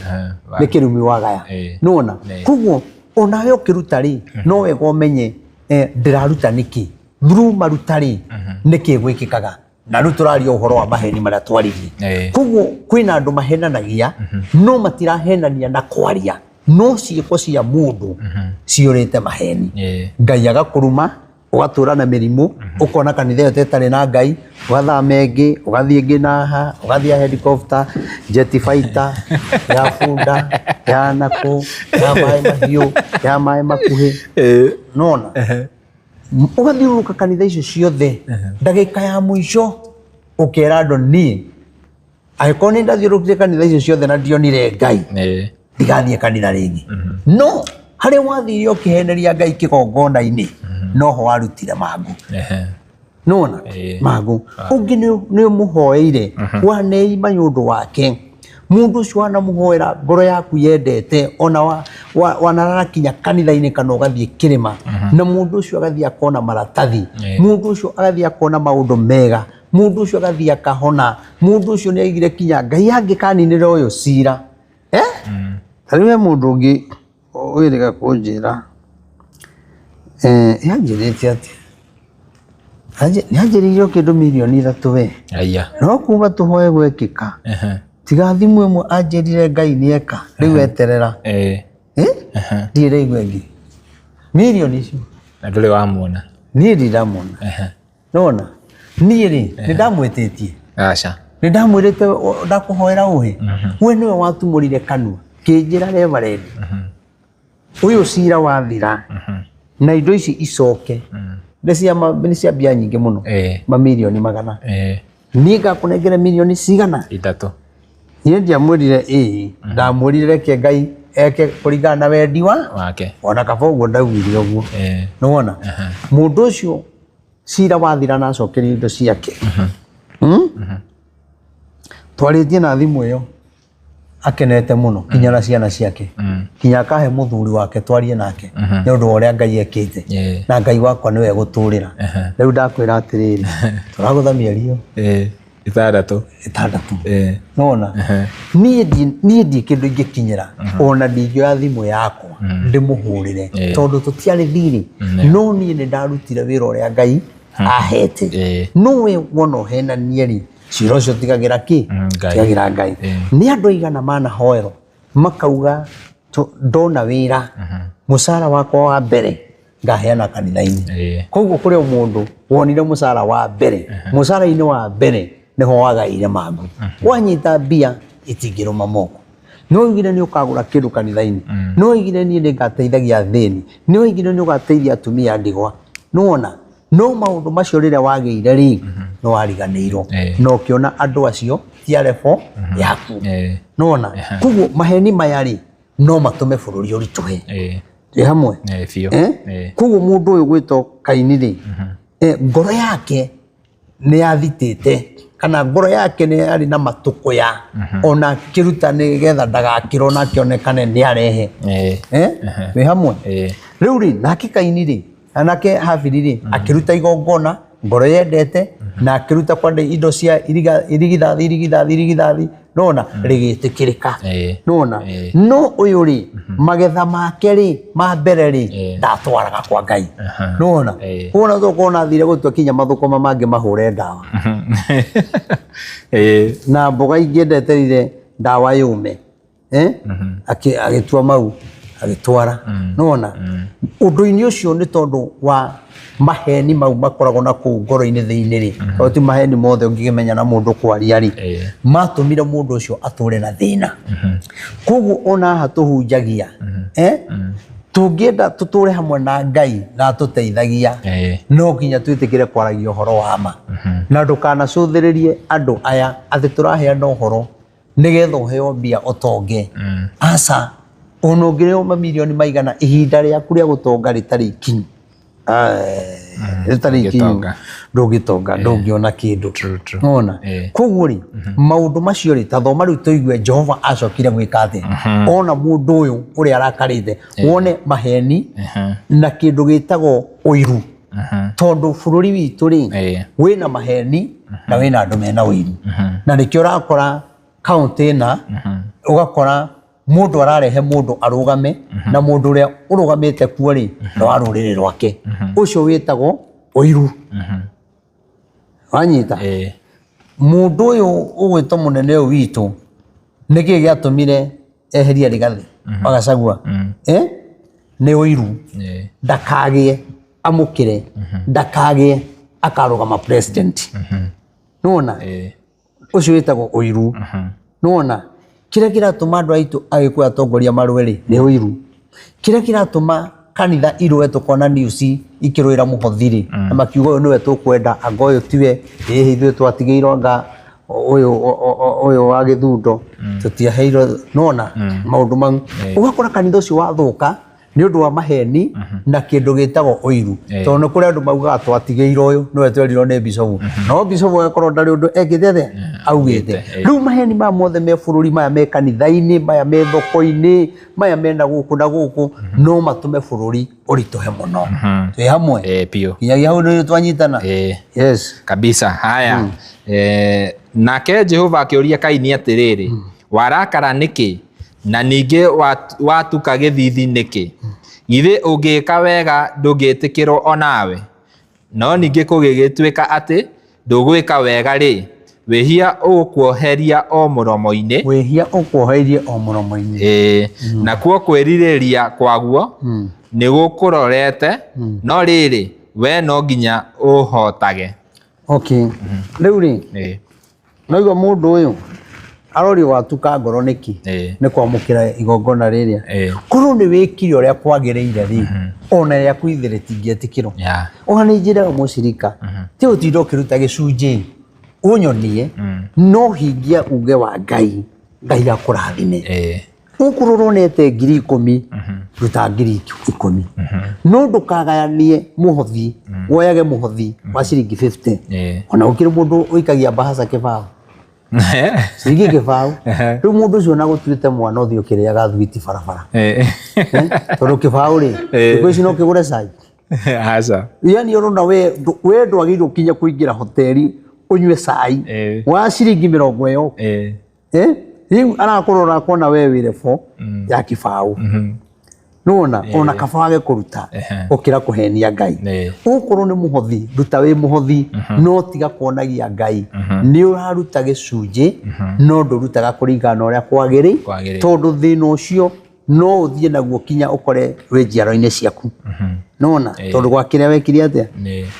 nä kä rumi wagaya nona koguo onawe å kä ruta rä no wega å menye ndä raruta nä kä through maruta rĩ nĩkĩ gwĩkĩkaga na rĩu tũraria ũhoro wa maheni marĩa twaririe koguo kwĩna andũ mahenanagia no matirahenania na kwaria no ciĩko cia mũndũ ciũrĩte maheni Ngai agakũruma ũgatũra na mĩrimũ ũkona kanitha ĩyo ĩtarĩ na Ngai ũgathama ĩngĩ ũgathiĩ ĩngĩ naha ũgathiĩ helicopter jet fighter ya bunda ya nakũ ya maĩ mahiũ ya maĩ makuhĩ nona ũgathiũrũrũka kanitha icio ciothe ndagĩka ya mũico ũkera andũ niĩ angĩkorwo nĩ ndathiũrũrũkire kanitha icio ciothe na ndionire Ngai ndigathiĩ kanitha rĩngĩ no harĩa wathire ũkĩheneria Ngai kĩgongona-inĩ noho warutire mangũ nona mangũ ũngĩ nĩ ũmũhoeire waneima nĩ ũndũ wake mundu ũcio wanamũhoera ngoro yaku yendete ona wanarakinya kanitha-inĩ kana ũgathiĩ kĩrĩma na mundu ũcio agathiĩ akona maratathi mundu ũcio agathiĩ akona maũndũ mega mundu ũcio agathiĩ akahona mundu ũcio nĩ aigire kinya Ngai angĩkaninĩra ũyũ cira tarĩu he mũndũ ũngĩ wĩrĩga kũnjĩra yanjĩrĩte atĩa nĩanjĩrĩirio kĩndũ 3,000,000 we no kuma tũhoe gwekĩka tiga thimũ ĩmwe anjĩrire Ngai nĩeka rĩu eterera ndirĩ raigua ĩngĩ 1,000,000 icio na ndũrĩ wamuona niĩ ndiramwona nona niĩ rĩ nĩndamwĩtĩtie aca nĩndamwĩrĩte ndakũhoera ũhĩ we nĩwe watumũrire kanua kĩnjĩra Reverend ũyũ cira wathira na indo ici icoke nĩ cia mbia nyingĩ mũno mamirioni magana niĩ ngakũnengere 1,000,000 cigana 3 niĩ ndiamwĩrire ndamwĩrire reke Ngai eke kũringana na wendi wake ona kaba ũguo ndaugire ũguo nĩwona mũndũ ũcio cira wathira na acokerie indo ciake twarĩtie na thimũ ĩyo akenete mũno kinya na ciana ciake kinya akahe mũthuri wake twarie nake nĩ ũndũ wa ũrĩa Ngai ekĩte na Ngai wakwa nĩwe gũtũrĩra rĩu ndakwĩra atĩrĩrĩ tũragũtha mĩeri ĩyo 6 nona niĩ ndi kĩndũ ingĩkinyĩra ona ndingĩoya thimũ yakwa ndĩmũhũrĩre tondũ tũtiarĩ thiri no niĩ nĩ ndarutire wĩra ũrĩa Ngai ahete no we wona ũhenanie rĩ cira ũcio tigagĩra tigagĩra Ngai nĩ andũ aigana manahoerwo makauga ndona wĩra mũcara wakwa wa mbere ngaheana kanitha-inĩ koguo kũrĩ o mũndũ wonire mũcara wa mbere mũcara-inĩ wa mbere nĩho wagaire mangũ wanyita mbia itingĩrũma moko no oigire nĩ ũkagũra kĩndũ kanitha-inĩ no oigire niĩ nĩ ngateithagia thĩni no oigire nĩ ũgateithia atumia ndigwa nĩwona no maũndũ macio rĩrĩa wagĩire rĩ nĩ wariganĩirwo na ũkĩona andũ acio tia level yaku nĩwona koguo maheni maya rĩ no matũme bũrũri ũritũhe hamwe koguo mũndũ ũyũ gwĩtwo Kaini rĩ ngoro yake nĩ yathitĩte kana ngoro yake nĩ yarĩ na matũkũya ona kĩruta nĩgetha ndagakĩrwo na kĩonekane nĩ arehe wĩ hamwe rĩu rĩ nake Kaini rĩ anake Habili rĩ akĩruta igongona ngoro yendete na akĩruta kwande indo cia irigithathi nona rĩgĩtĩkĩrĩka nona no ũyũ rĩ magetha make rĩ ma mbere rĩ ndatwaraga kwa Ngai nona kuona thokona thire gũtua kinya mathũkũma mangĩ mahũre ndawa na mboga ingĩendeterire ndawa yũme agĩtua mau agĩtwara nona ũndũ-inĩ ũcio nĩ tondũ wa maheni mau makoragwo na kũu ngoro-inĩ thĩinĩ rĩ tondũ ti maheni mothe ũngĩmenya na mũndũ kwaria rĩ matũmire mũndũ ũcio atũre na thĩna koguo ona haha tũhunjagia tũngĩenda tũtũre hamwe na Ngai na tũteithagia no nginya twĩtĩkĩre kwaragia ũhoro wa ma na ndũkanacũthĩrĩrie andũ aya atĩ tũraheana ũhoro nĩgetha ũheo mbia ũtonge aca ona ũngĩrĩo mamirioni maigana ihinda rĩaku rĩa gũtonga rĩtarĩ ikinyu rĩtarĩ ikinyu ndũngĩtonga ndũngĩona kĩndũ nona koguo rĩ maũndũ macio rĩ ta thoma rĩu tũigue Jehova acokire gwĩka atĩa ona mũndũ ũyũ ũrĩa arakarĩte wone maheni na kĩndũ gĩtagwo ũiru tondũ bũrũri witũ rĩ wĩna maheni na wĩna andũ mena ũiru na nĩkĩo ũrakora kaũntĩ ĩna ũgakora mũndũ ararehe mũndũ arũgame na mũndũ ũrĩa ũrũgamĩte kuo rĩ no wa rũrĩrĩ rwake ũcio wĩtagwo ũiru wanyita mũndũ ũyũ ũgwĩtwo mũnene ũyũ witũ nĩkĩĩ gĩatũmire eheria Rigathĩ wa Gachagua nĩ ũiru ndakagĩe amũkĩre ndakagĩe akarũgama president nona ũcio wĩtagwo ũiru nona kĩrĩa kĩratũma andũ aitũ agĩkũyũ atongoria marũe rĩ nĩ ũiru kĩrĩa kĩratũma kanitha irũe tũkona news ikĩrũĩra mũhothi rĩ na makiuga ũyũ nĩwe tũkwenda anga ũyũ tiwe ithuĩ twatigĩirwo anga ũyũ wa Gĩthundo tũtiaheirwo nona maũndũ mau ũgakora kanitha ũcio wathũka nĩ ũndũ wa maheni na kĩndũ gĩtagwo ũiru tondũ nĩ kũrĩ andũ maugaga twatigĩirwo ũyũ nĩwe twerirwo nĩ Bishop no Bishop agakorwo ndarĩ ũndũ ekĩte atĩa augĩte rĩu maheni maya mothe me bũrũri maya me kanitha-inĩ maya me thoko-inĩ maya mena gũkũ na gũkũ no matũme bũrũri ũritũhe mũno twĩ hamwe nginyagia hau nĩ twanyitana yes kabisa haya nake Jehova akĩũria Kaini atĩrĩrĩ warakara nĩkĩ na ningĩ watuka gĩthithi nĩkĩ githĩ ũngĩka wega ndũngĩtĩkĩrwo onawe no ningĩ kũgĩgĩtuĩka atĩ ndũgwĩka wega rĩ wĩhia ũkuoheria o mũromo-inĩ wĩhia ũkuoherie o mũromo-inĩ nakuo kwĩrirĩria kwaguo nĩ gũkũrorete no rĩrĩ we no nginya ũhotage rĩu rĩ noigua mũndũ ũyũ arori watuka ngoro nĩki nĩ kwamũkĩra igongona rĩrĩa korwo nĩ wĩkire ũrĩa kwagĩrĩire rĩ ona rĩaku ithe rĩtingĩetĩkĩrwo ona nĩ njĩraga mũcirika ti ũtinda ũkĩruta gĩcunjĩ ũnyonie no hingia uge wa Ngai Ngai akũrathime ũkorwo ũronete 10,000 ruta 10,000 no ndũkagayanie mũhothi woyage mũhothi wa ciringi 50 ona gũkĩrĩ mũndũ ũikagia mbahaca kĩbao ciringi kĩbao rĩu mũndũ ũcio na gũtuĩte mwana ũthiĩ ũkĩrĩaga thwiti barabara tondũ kĩbao rĩ thikũ ici no kĩgũre cai yani ũrona we ndwagĩrĩirwo kinya kũingĩra hoteli ũnyue cai wa ciringi 20 rĩu arakũrora akona we wĩre bo ya kĩbao nona ona kaba wage kũruta ũkĩra kũhenia Ngai ũkorwo nĩ mũhothi ruta wĩ mũhothi no tiga kuonagia Ngai nĩ ũraruta gĩcunjĩ no ndũrutaga kũringana na ũrĩa kwagĩrĩire tondũ thĩna ũcio no ũthiĩ naguo kinya ũkore wĩ njiaro-inĩ ciaku nona tondũ gwa kĩrĩa wekire atĩa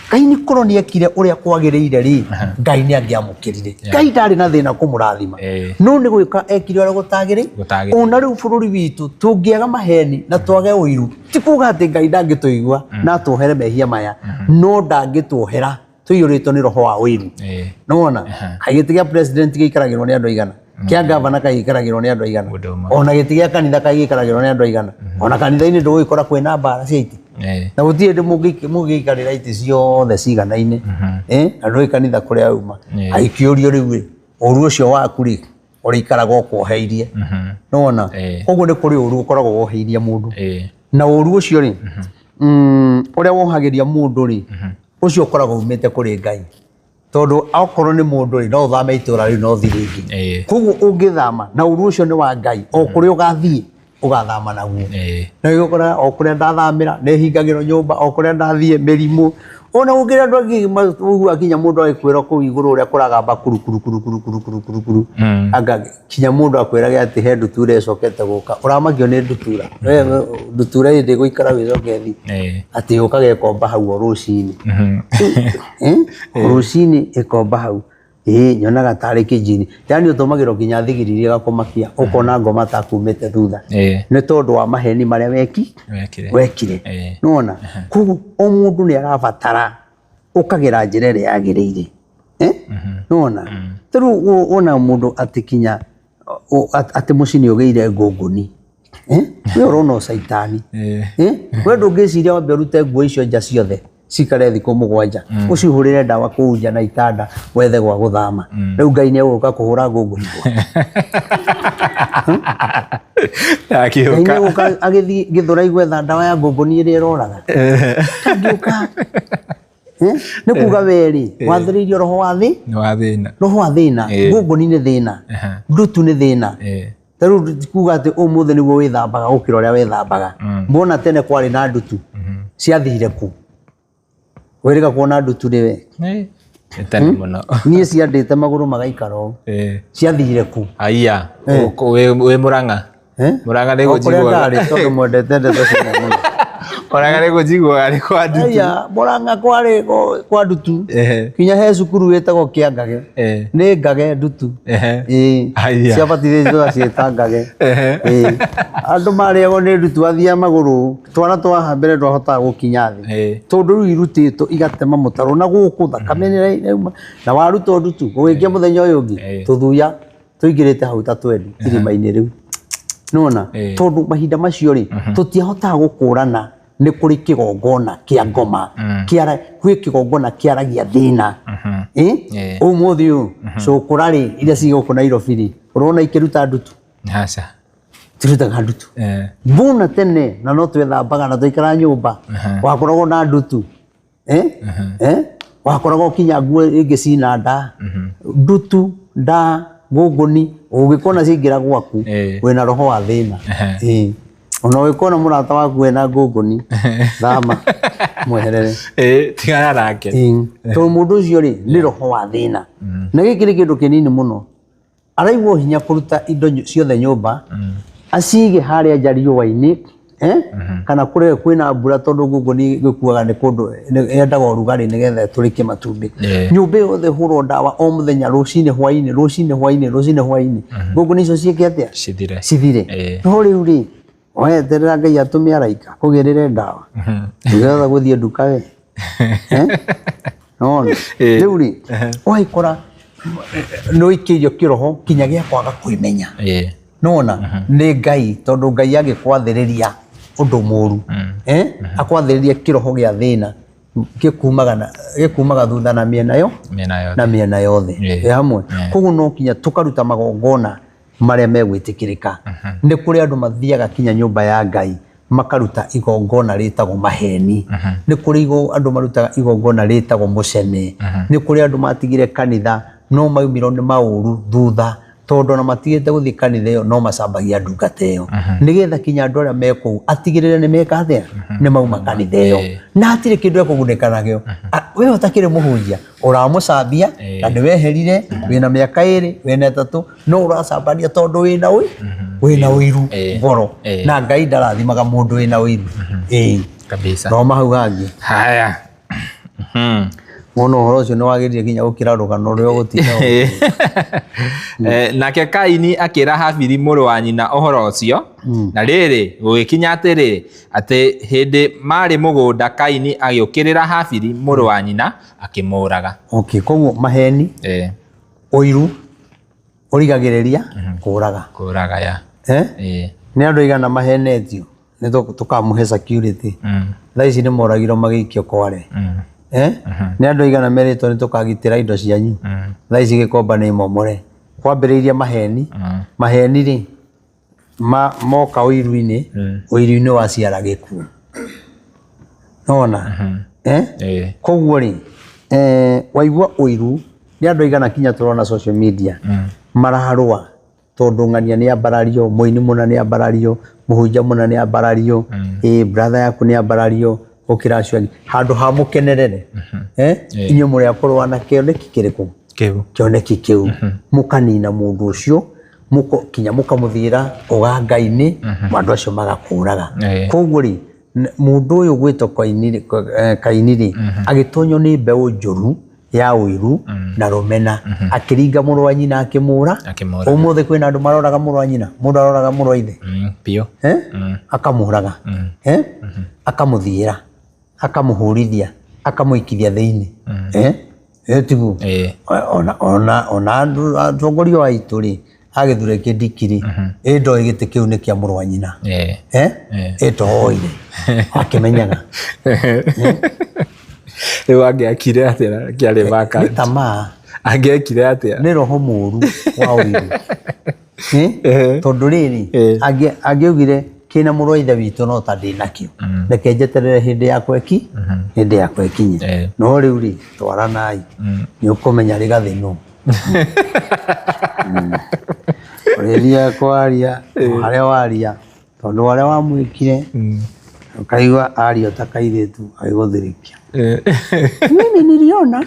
Kaini korwo nĩ ekire ũrĩa kwagĩrĩire rĩ Ngai nĩ angĩamũkĩrire Ngai ndarĩ na thĩna kũmũrathima no nĩ gwĩka ekire ũrĩa gũtagĩrĩire ona rĩu bũrũri witũ tũngĩaga maheni na twage ũiru ti kuga atĩ Ngai ndangĩtũigua na twohere mehia maya no ndangĩtwohera tũiyũrĩtwo nĩ roho wa ũiru nona kaĩ gĩtĩ gĩa president gĩikaragĩrwo nĩ andũ aigana kĩa gavana gĩikaragĩrwo nĩ andũ aigana ona gĩtĩ gĩa kanitha gĩikaragĩrwo nĩ andũ aigana ona kanitha-inĩ ndũgũgĩkora kwĩna mbara cia iti na gutie ndi mugiikarira iti ciothe ciganaine na ndui kanitha kuria auma aikiurio riu uru ucio waku ri urikaraga ukwoheirie nona koguo ni kuri uru ukoragwo woheirie mundu na uru ucio ri uria wohagiria mundu ri ucio ukoragwo umite kuri Ngai tondu akorwo ni mundu ri no uthame itura ri no thiringi koguo ungithama na uru ucio ni wa Ngai o kuri ugathie ugathama naguo na gukora o kuria ndathamira ne hingagiro nyumba o kuria ndathie mirimu ona ugira ndo ngi akinya mundu akwira ku iguru uria kuragamba kuru anga kinya mundu akwira ati he ndutura icokete guka uramagio ni ndutura ndutura indi guikara wicokethi ati ukage komba hau rucini rucini ikomba hau nyonaga tari kijini yani utumagiro kinya thigiriri gakumakia ukona ngoma ta kumite thutha ni tondu wa maheni maria wekire nona kugu o mundu ni arabatara ukagira njira iria yagiriire nona tiru ona mundu atikinya ati mucini ugeire ngunguni we urona caitani we ndungiciria wambe urute nguo icio nja ciothe cikare thiku mugwanja ucihurire ndawa kuunja na itanda wethe gwa guthama riu Ngai ni uguka kuhura ngunguni akiuka agithi githura igwetha ndawa ya ngunguni iria iroraga agiuka ni kuga weri wathiririo roho wa thina ngunguni ni thina ndutu ni thina taru kuga ati umuthi niguo withambaga ukira uria withambaga mbona tene kwari na ndutu ciathire ku weriga kuona ndutu riwe tani muno nie ciandite maguru magaikara ciathire ku aiya we Muranga Muranga ni gujigwa tondu mwendete ndeto cia muno Muranga ni gujigwa ari kwa ndutu aiya Muranga kwari kwa ndutu kinya he cukuru wetagwo Kiangage ni ngage ndutu cia batithio cietangage andu mariagwo ni ndutu athia maguru twana twaha mbere ndwahota gukinya thi tondu riu irutitwo igatema mutaro na guku thakame na waruto ndutu gugikia muthenya uyu ungi tuthuya tuingirite hau ta twendi irima-ini riu nona tondu mahinda macio ri tutiahota gukurana ni kuri kigongona kia ngoma kiara kwi kigongona kiaragia thina umuthi uyu cukurari iria ciguku Nairobi ri urona ikiruta ndutu aca tirutaga ndutu mbona tene na no twethambaga na tuikara nyumba wakoragwo na ndutu wakoragwo kinya nguo ingicina nda ndutu nda ngunguni ugikona cingira gwaku wina roho wa thina ona wikona murata waku wina ngunguni thama mweherere tigana nake to mundu ucio ri ni roho wa thina na giki ri kindu kinini muno araigwo hinya kuruta indo ciothe nyumba acige haria njariũa-inĩ kana kure kwina mbura tondu ngunguni gikuaga ni kundu yendaga urugari nigetha turike matumbi nyumba yothe hurwo ndawa o muthenya rucini hwaini ngunguni icio ciike atia cithire no riu ri weterera Ngai atume araika kugirire ndawa nigetha guthie nduka we nona riu ri waikora no ikirio kiroho kinya gia kwaga kwimenya nona ni Ngai tondu Ngai agikwathiriria undu muru akwathiriria kiroho gia thina gikumaga thutha na miena yothe hamwe koguo no kinya tukaruta magongona maria megwitikirika ni kuri andu mathiaga kinya nyumba ya Ngai makaruta igongona ritagwo maheni ni kuri andu marutaga igongona ritagwo mucene ni kuri andu matigire kanitha no maumiro ni mauru thutha tondu na matigite guthii kanitha iyo no macambagia ndungata iyo nigetha kinya andu aria mekou atigirire ni meka atia ni mauma kanitha iyo na atire kindu ekuguneka nakio we utakire muhunjia uramucambia na niweherire wina miaka 2 wina 3 no uracambania tondu wina uiru ngoro na Ngai ndarathimaga mundu wina uiru kabisa no mahau hangi haya mono horo ucio ni wagiririe kinya gukira rugano rio gutina nake Kaini akira Habili muru wa nyina uhoro ucio na riri gugikinya atiri ati hindi mari mugunda Kaini agiukirira Habili muru wa nyina akimuraga koguo maheni uiru urigagiriria kuraga ya ni andu igana mahenetio tukamuhe security thaa ici nĩ moragirwo magĩikio Kware nĩ andũ aigana merĩtwo nĩ tũkagitĩra indo cianyu thaa ici Gĩkomba nĩ momore kwambĩrĩirie maheni rĩ moka ũiru-inĩ waciara gĩkuũ nona koguo rĩ waigua ũiru nĩ andũ aigana kinya tũrona social media mararũa tondũ ng'ania nĩ ambarario mũini mũna nĩ ambarario mũhunjia mũna nĩ ambarario brother yaku nĩ ambarario ũkĩracio handũ ha mũkenerere inyuĩ mũrĩ akorwo na kĩoneki kĩrĩkũ kĩoneki kĩu mũkanina mũndũ ũcio kinya mũkamũthiĩra ũganga-inĩ andũ acio magakũraga koguo rĩ mũndũ ũyũ gwĩtwo Kaini rĩ agĩtonywo nĩ mbeũ njũru ya ũiru na rũmena akĩringa mũrũ wa nyina akĩmũra ũmũthĩ kwĩna andũ maroraga mũrũ wa nyina mũndũ aroraga mũrũ wa ithe piũ akamũraga akamũthiĩra akamũhũrithia akamũikithia thĩinĩ tiguo ona atongoria wa itũ rĩ agĩthure kĩndikiri ndoĩ gĩtĩ kĩu nĩ kĩa mũrũ wa nyina ĩtoĩre akĩmenyaga rĩu angĩakire atĩa kĩarĩ vacant tamaa angĩekire atĩa nĩ roho mũru wa ũiru tondũ rĩrĩ angĩaugire kĩna mũrũ wa ithe witũ no ta ndĩnakĩo reke njeterere hĩndĩ yakwa ĩkinye no rĩu rĩ twaranai nĩ ũkũmenya rĩgathĩnwo ũrĩthia kwaria harĩa waria tondũ harĩa wamwĩkire ukaigua ario ta kairĩtu agĩgũthĩrĩkia mimi niliona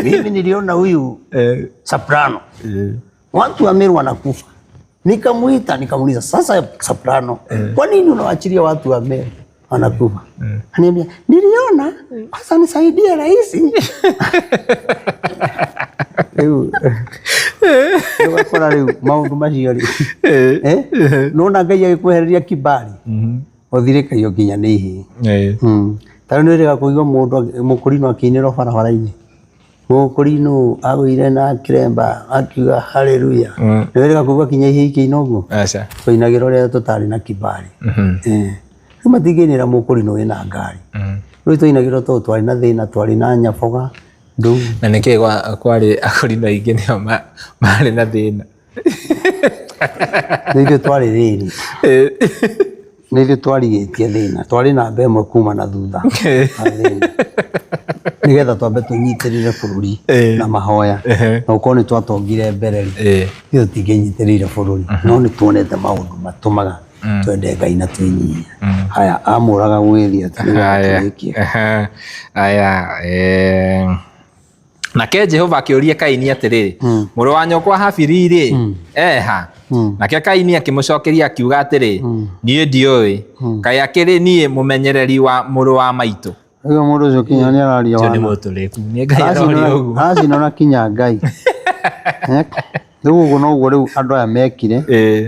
mimi niliona huyu Soprano watu wa Meru wanakufa nikamuita nikamuuliza sasa Soprano kwa nini unawaachilia watu wa Meru wanakufa ananiambia niliona sasa nisaidie rais kwa rĩu maũndũ macio rĩ nona Ngai agĩkwehereria kibali ũthirĩkaio nginya nĩ ihĩ tarĩu nĩ wĩrĩga kũigua mũndũ mũkũrinũ akĩinĩrwo barabara-inĩ mũkũrinũ agũire na kĩremba akiuga haleluya nĩ wĩrĩga kũigua kinya ihĩ ikĩina ũguo tũinagĩra ũrĩa tũtarĩ na kibali rĩu matingĩinĩra mũkũrinũ wĩna ngari rĩu tũinagĩra tondũ twarĩ na thĩna twarĩ na nyaboga na nĩkĩ kwarĩ akũrinũ aingĩ nĩo marĩ na thĩna nĩ ithuĩ twarĩ rĩri nĩ ithuĩ twarigĩtie thĩna twarĩ na mbemwe kuma na thutha nĩgetha twambe tũnyitĩrĩre bũrũri na mahoya na ũkorwo nĩ twatongire mbere rĩ ithuĩ tũtingĩnyitĩrĩire bũrũri no nĩ tuonete maũndũ matũmaga twende Ngai na twĩnyihie haya amũraga gwĩthia aya nake Jehova akĩũria Kaini atĩrĩrĩ mũrũ wa nyũkwa Habili rĩ eha nake Kaini akĩmũcokeria akiuga atĩrĩ niĩ ndiũĩ kaĩ akĩrĩ niĩ mũmenyereri wa mũrũ wa maitũ ũyũ mũndũ ũcio kinya nĩ araria wa nĩ mũtũrĩku nĩ Ngai aroria ũguo acinona kinya Ngai rĩu ũguo noguo rĩu andũ aya mekire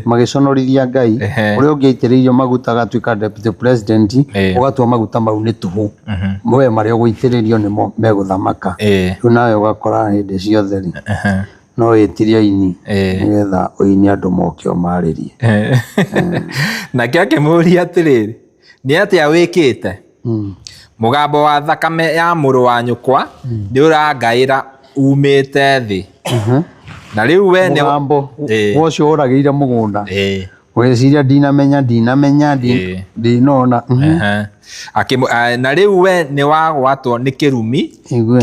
magĩconorithia Ngai ũrĩa ũngĩaitĩrĩirio maguta agatuĩka deputy president ũgatua maguta mau nĩ tũhũ we marĩa ũgũitĩrĩrio nĩmo megũthamaka rĩu nawe ũgakora hĩndĩ ciothe no wĩtirie aini nĩgetha ũini andũ moke ũmarĩrie nake akĩmũria atĩrĩrĩ nĩ atĩa wĩkĩte mũgambo wa thakame ya mũrũ wa nyũkwa nĩ ũrangaĩra umĩte thĩ na rĩu we nĩ mũgambo ũcio ũragĩire mũgũnda ũgĩciria ndinamenya ndinona na rĩu we nĩ wagwatwo nĩ kĩrumi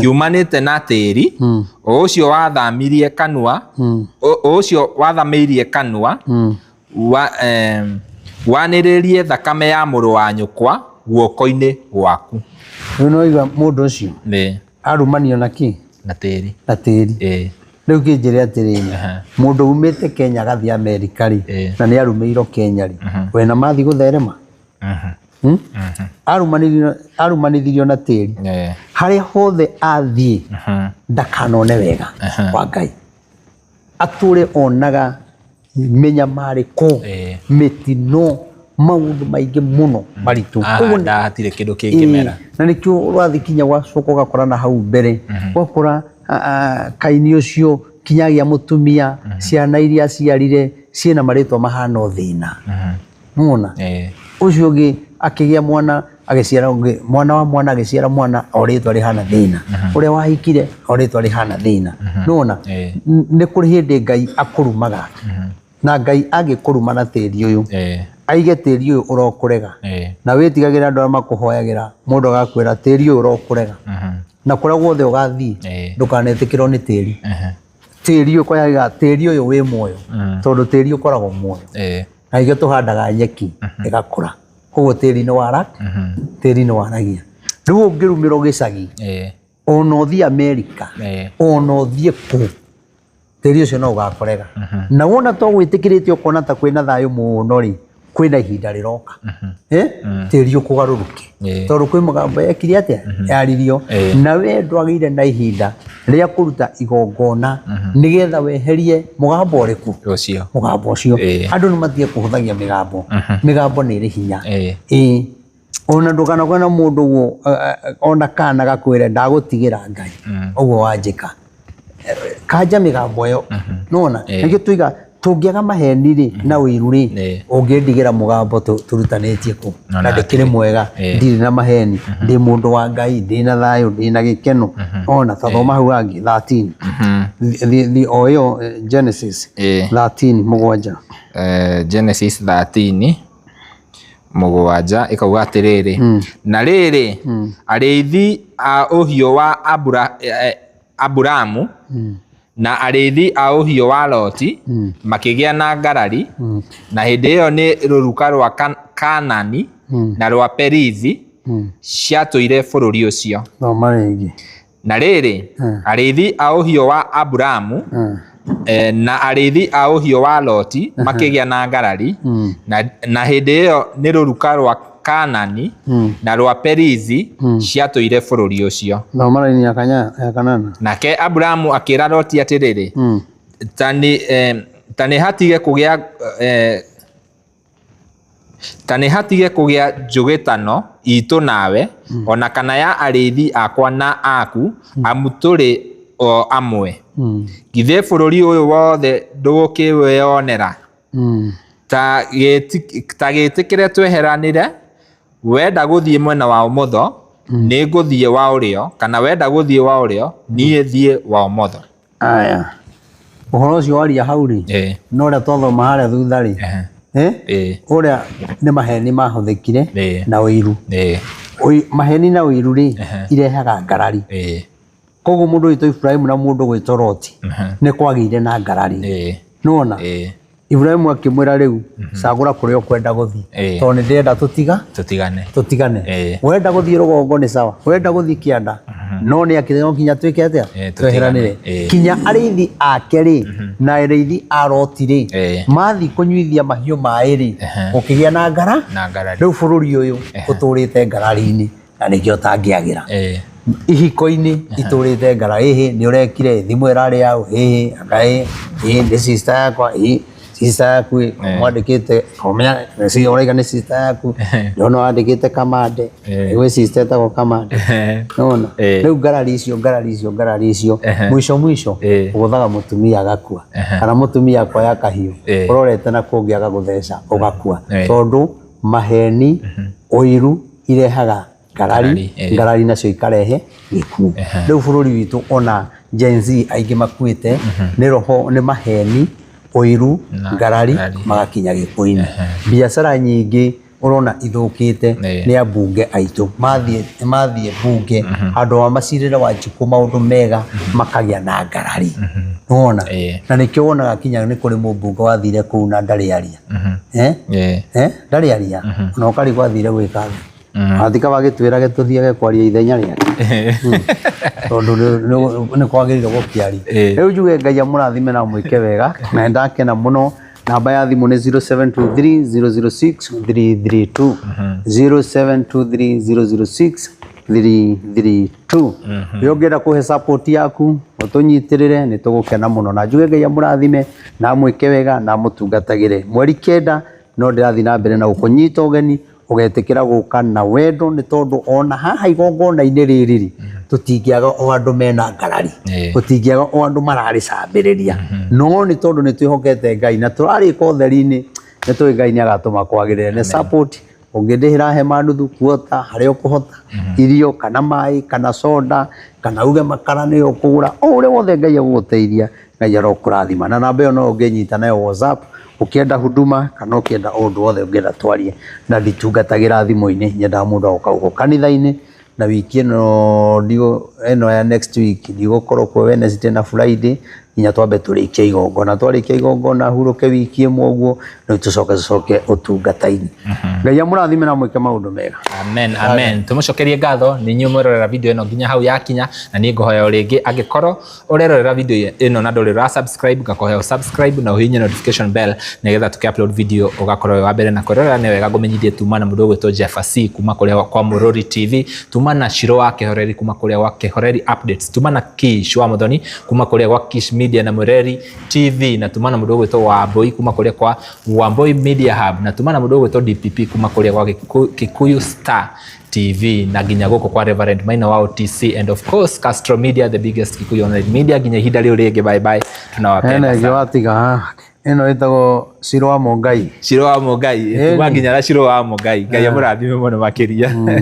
kiumanĩte na tĩri ũcio wathamirie kanua ũcio wathamĩirie kanua wanĩrĩrie thakame ya mũrũ wa nyũkwa guoko-inĩ gwaku rĩu noiga mũndũ ũcio arumanio na kĩ na tĩri rĩu kĩnjĩre atĩrĩrĩ mũndũ umĩte Kenya agathiĩ Amerika rĩ na nĩ arumĩirwo Kenya rĩ wena mathi gũtherema arumanithirio na tĩri harĩa hothe athiĩ ndakanone wega wa Ngai atũre onaga menyamarĩko mĩtino maũndũ maingĩ mũno maritũ hatirĩ kĩndũ kĩngĩmera na nĩkĩo ũrathiĩ kinya gwacoka ũgakora na hau mbere ũgakora Kaini ũcio kinyagia mutumia ciana iria ciarire ciena maritwa mahana thina muona ucio ungi akigia mwana agiciara ungi mwana wa mwana agiciara mwana oritwa rihana thina uria wahikire oritwa rihana thina muona ni kuri hindi Ngai akurumaga na Ngai agikuruma na tiri uyu aige tiri uyu urokurega na witigagira andu makuhoyagira mundu agakwira tiri uyu urokurega na kuria guothe ugathii ndukanetikirwo ni tiri tiri uyu koyaga tiri uyu wi muoyo tondu tiri ukoragwo muoyo na igio tuhandaga nyeki igakura koguo tiri ni wara tiri ni waragia riu ungirumirwo gicagi ona uthii America ona uthii ku tiri ucio no ugakorega na wona to gwitikirite ukona ta kwina thayo muno ri kwina ihinda riroka tiri ukugaruruke tondu kwi mugambo yekire atia yaririo na we ndwagire na ihinda ria kuruta igongona nigetha weherie mugambo uriku ucio mugambo ucio andu ni mathie kuhuthagia migambo ni ri hinya ona ndukana kwena mundu ona kana gakwire ndagutigira Ngai uguo wanjika kanja migambo yo nona nigio tuiga tungiaga maheni ri na wiru ri ungindigira mugambo turutanitie ku na ndikire mwega ndiri na maheni ndi mundu wa Ngai ndi na thayo ndi na gikeno ona tathoma hau angi 13 the oyo Genesis 13 mugwanja Genesis 13 mugwanja ikauga atiriri na riri arithi a uhio wa Aburamu na arithi a uhio wa Loti makigia na ngarari na hindi iyo ni ruruka rwa Kanani na rwa Perizi ciatũire bũrũri ũcio na rĩrĩ arithi a uhio wa Aburamu na arithi a uhio wa Loti makigia na ngarari na hindi iyo ni ruruka rwa Kanani na rwa Perizi ciatũire bũrũri ũcio thomara-inĩ ya kanana nake Aburamu akĩra Loti atiriri ta nĩ hatige kũgĩa njũgĩtano itũ nawe ona kana ya arithi akwa na aku amu tũrĩ o amwe githĩ bũrũri ũyũ wothe ndũgũkĩwĩonera ta gĩtĩkĩre tweheranĩre wenda gũthiĩ mwena wa ũmotho nĩ ngũthiĩ wa ũrĩo kana wenda gũthiĩ wa ũrĩo niĩ thiĩ wa ũmotho aya ũhoro ũcio waria hau rĩ no ũrĩa twathoma harĩa thutha rĩ ũrĩa nĩ maheni mahũthĩkire na ũiru maheni na ũiru rĩ irehaga ngarari koguo mũndũ witũ Ibrahimu na mũndũ gwĩtwo Loti nĩ kwagĩire na ngarari nona Ibrahimu akĩmwĩra rĩu cagũra kũrĩa ũkwenda gũthiĩ tondũ nĩ ndĩrenda tũtigane wenda gũthiĩ rũgongo nĩ sawa wenda gũthiĩ kĩanda no nĩ akĩrĩ no kinya twĩke atĩa tweheranĩre kinya arĩithi ake rĩ na arĩithi a Loti rĩ mathi kũnyuithia mahiũ maĩ rĩ gũkĩgĩa na ngara rĩu bũrũri ũyũ ũtũrĩte ngarari-inĩ na nĩkĩo tangĩagĩra ihiko-inĩ itũrĩte ngara nĩ ũrekire thimũ ĩrarĩ yaũ ngai nĩ sister yakwa sister yaku mwandĩkĩte komenya ũraiga nĩ sister yaku ndona wandĩkĩte Kamande gwĩ sister etagwo Kamande nona rĩu ngarari icio mwisho ũgũthaga mũtumia agakua kana mũtumia akoya kahiũ ũrorete na kũngĩ agagũtheca ũgakua tondũ maheni ũiru irehaga ngarari nacio ikarehe gĩkuũ rĩu bũrũri witũ ona Gen Z aingĩ makuĩte nĩ roho nĩ maheni ũiru ngarari magakinya gĩkuũ-inĩ biacara nyingĩ urona ithũkĩte nĩ ambunge aitũ mathiĩ bunge andũ a macirĩre Wanjikũ maũndũ mega makagĩa na ngarari wona na nĩkĩo wonaga kinya nĩ kũrĩ mũmbunge wathire kũu na ndarĩ aria na ũkarigwo athire gwĩka athika wagĩtwĩrage tũthiage kwaria ithenya rĩake tondũ nĩ kwagĩrĩire gũkĩaria rĩu njuge Ngai amũrathime na mwĩke wega na ndakena mũno namba ya thimũ nĩ 0723006332 0723006332 yongera kũhe support yaku ũtũnyitĩrĩre nĩ tũgũkena mũno na njuge Ngai amũrathime na mwĩke wega na mũtungatagĩre mweri 9 no ndĩrathiĩ na mbere na gũkũnyita ũgeni ugetikira guka na wendo ni tondu ona haha igongona-inĩ rĩrĩ tutingiaga o andu mena ngarari tutingiaga o andu mararicambiriria no ni tondu ni twihokete Ngai na turarika utheri-ini ni twi Ngai ni agatuma kwagirire ni support ungindihira he manuthu kuota haria ukuhota irio kana mai kana soda kana uge makara ni ukugura o uria wothe Ngai aguteithia Ngai arokurathima na namba ĩyo no unginyita nayo WhatsApp ukienda huduma kana ukienda undu wothe ungienda twarie na nditungatagira thimu-ini nyenda mundu agoka guko kanitha-ini na wiki ino ya next week ndigũkorwo kuo Wednesday na Friday nginya twambe tũrĩkie igongona twarĩkia igongona huruke wiki ĩmwe ũguo no tucoke ũtungata-inĩ Ngai amũrathime na mwĩke maũndũ mega. Amen amen. Tumucokerie ngatho ni nyuĩ mwĩrorera video ĩno nginya hau yakinya na niĩ ngũhoya o rĩngĩ angĩkorwo ũrerorera video ĩno na ndũrĩ ra subscribe ngakũhoya subscribe na ũhihinye notification bell nĩgetha tũkĩ-upload video ũgakorwo wĩ wa mbere na kwĩrorera nĩ wega ngũmenyithie tuma na mũndũ ũgwĩtwo Jeffa kuma kũrĩa kwa Mũrori TV tuma na Shiro wa Kĩhoreri kuma kũrĩa gwa Kĩhoreri Updates tuma na Kish wa Muthoni kuma kũrĩa gwa Kish Media na Mũreri TV na tuma na mũndũ ũgwĩtwo Wambui kuma kũrĩa kwa Wambui Media Hub na tuma na mũndũ ũgwĩtwo DPP kuma kũrĩa gwa Kikuyu Star TV na nginya gũkũ kwa Reverend Maina wa OTC and of course Castro Media the biggest Kikuyu online media nginya ihinda rĩu rĩngĩ bye bye tunawapenda sana watiga ino ĩtagwo Shiro wa Mũngai Shiro wa Mũngai tuma nginya Shiro wa Mũngai Ngai amũrathime mũno makĩria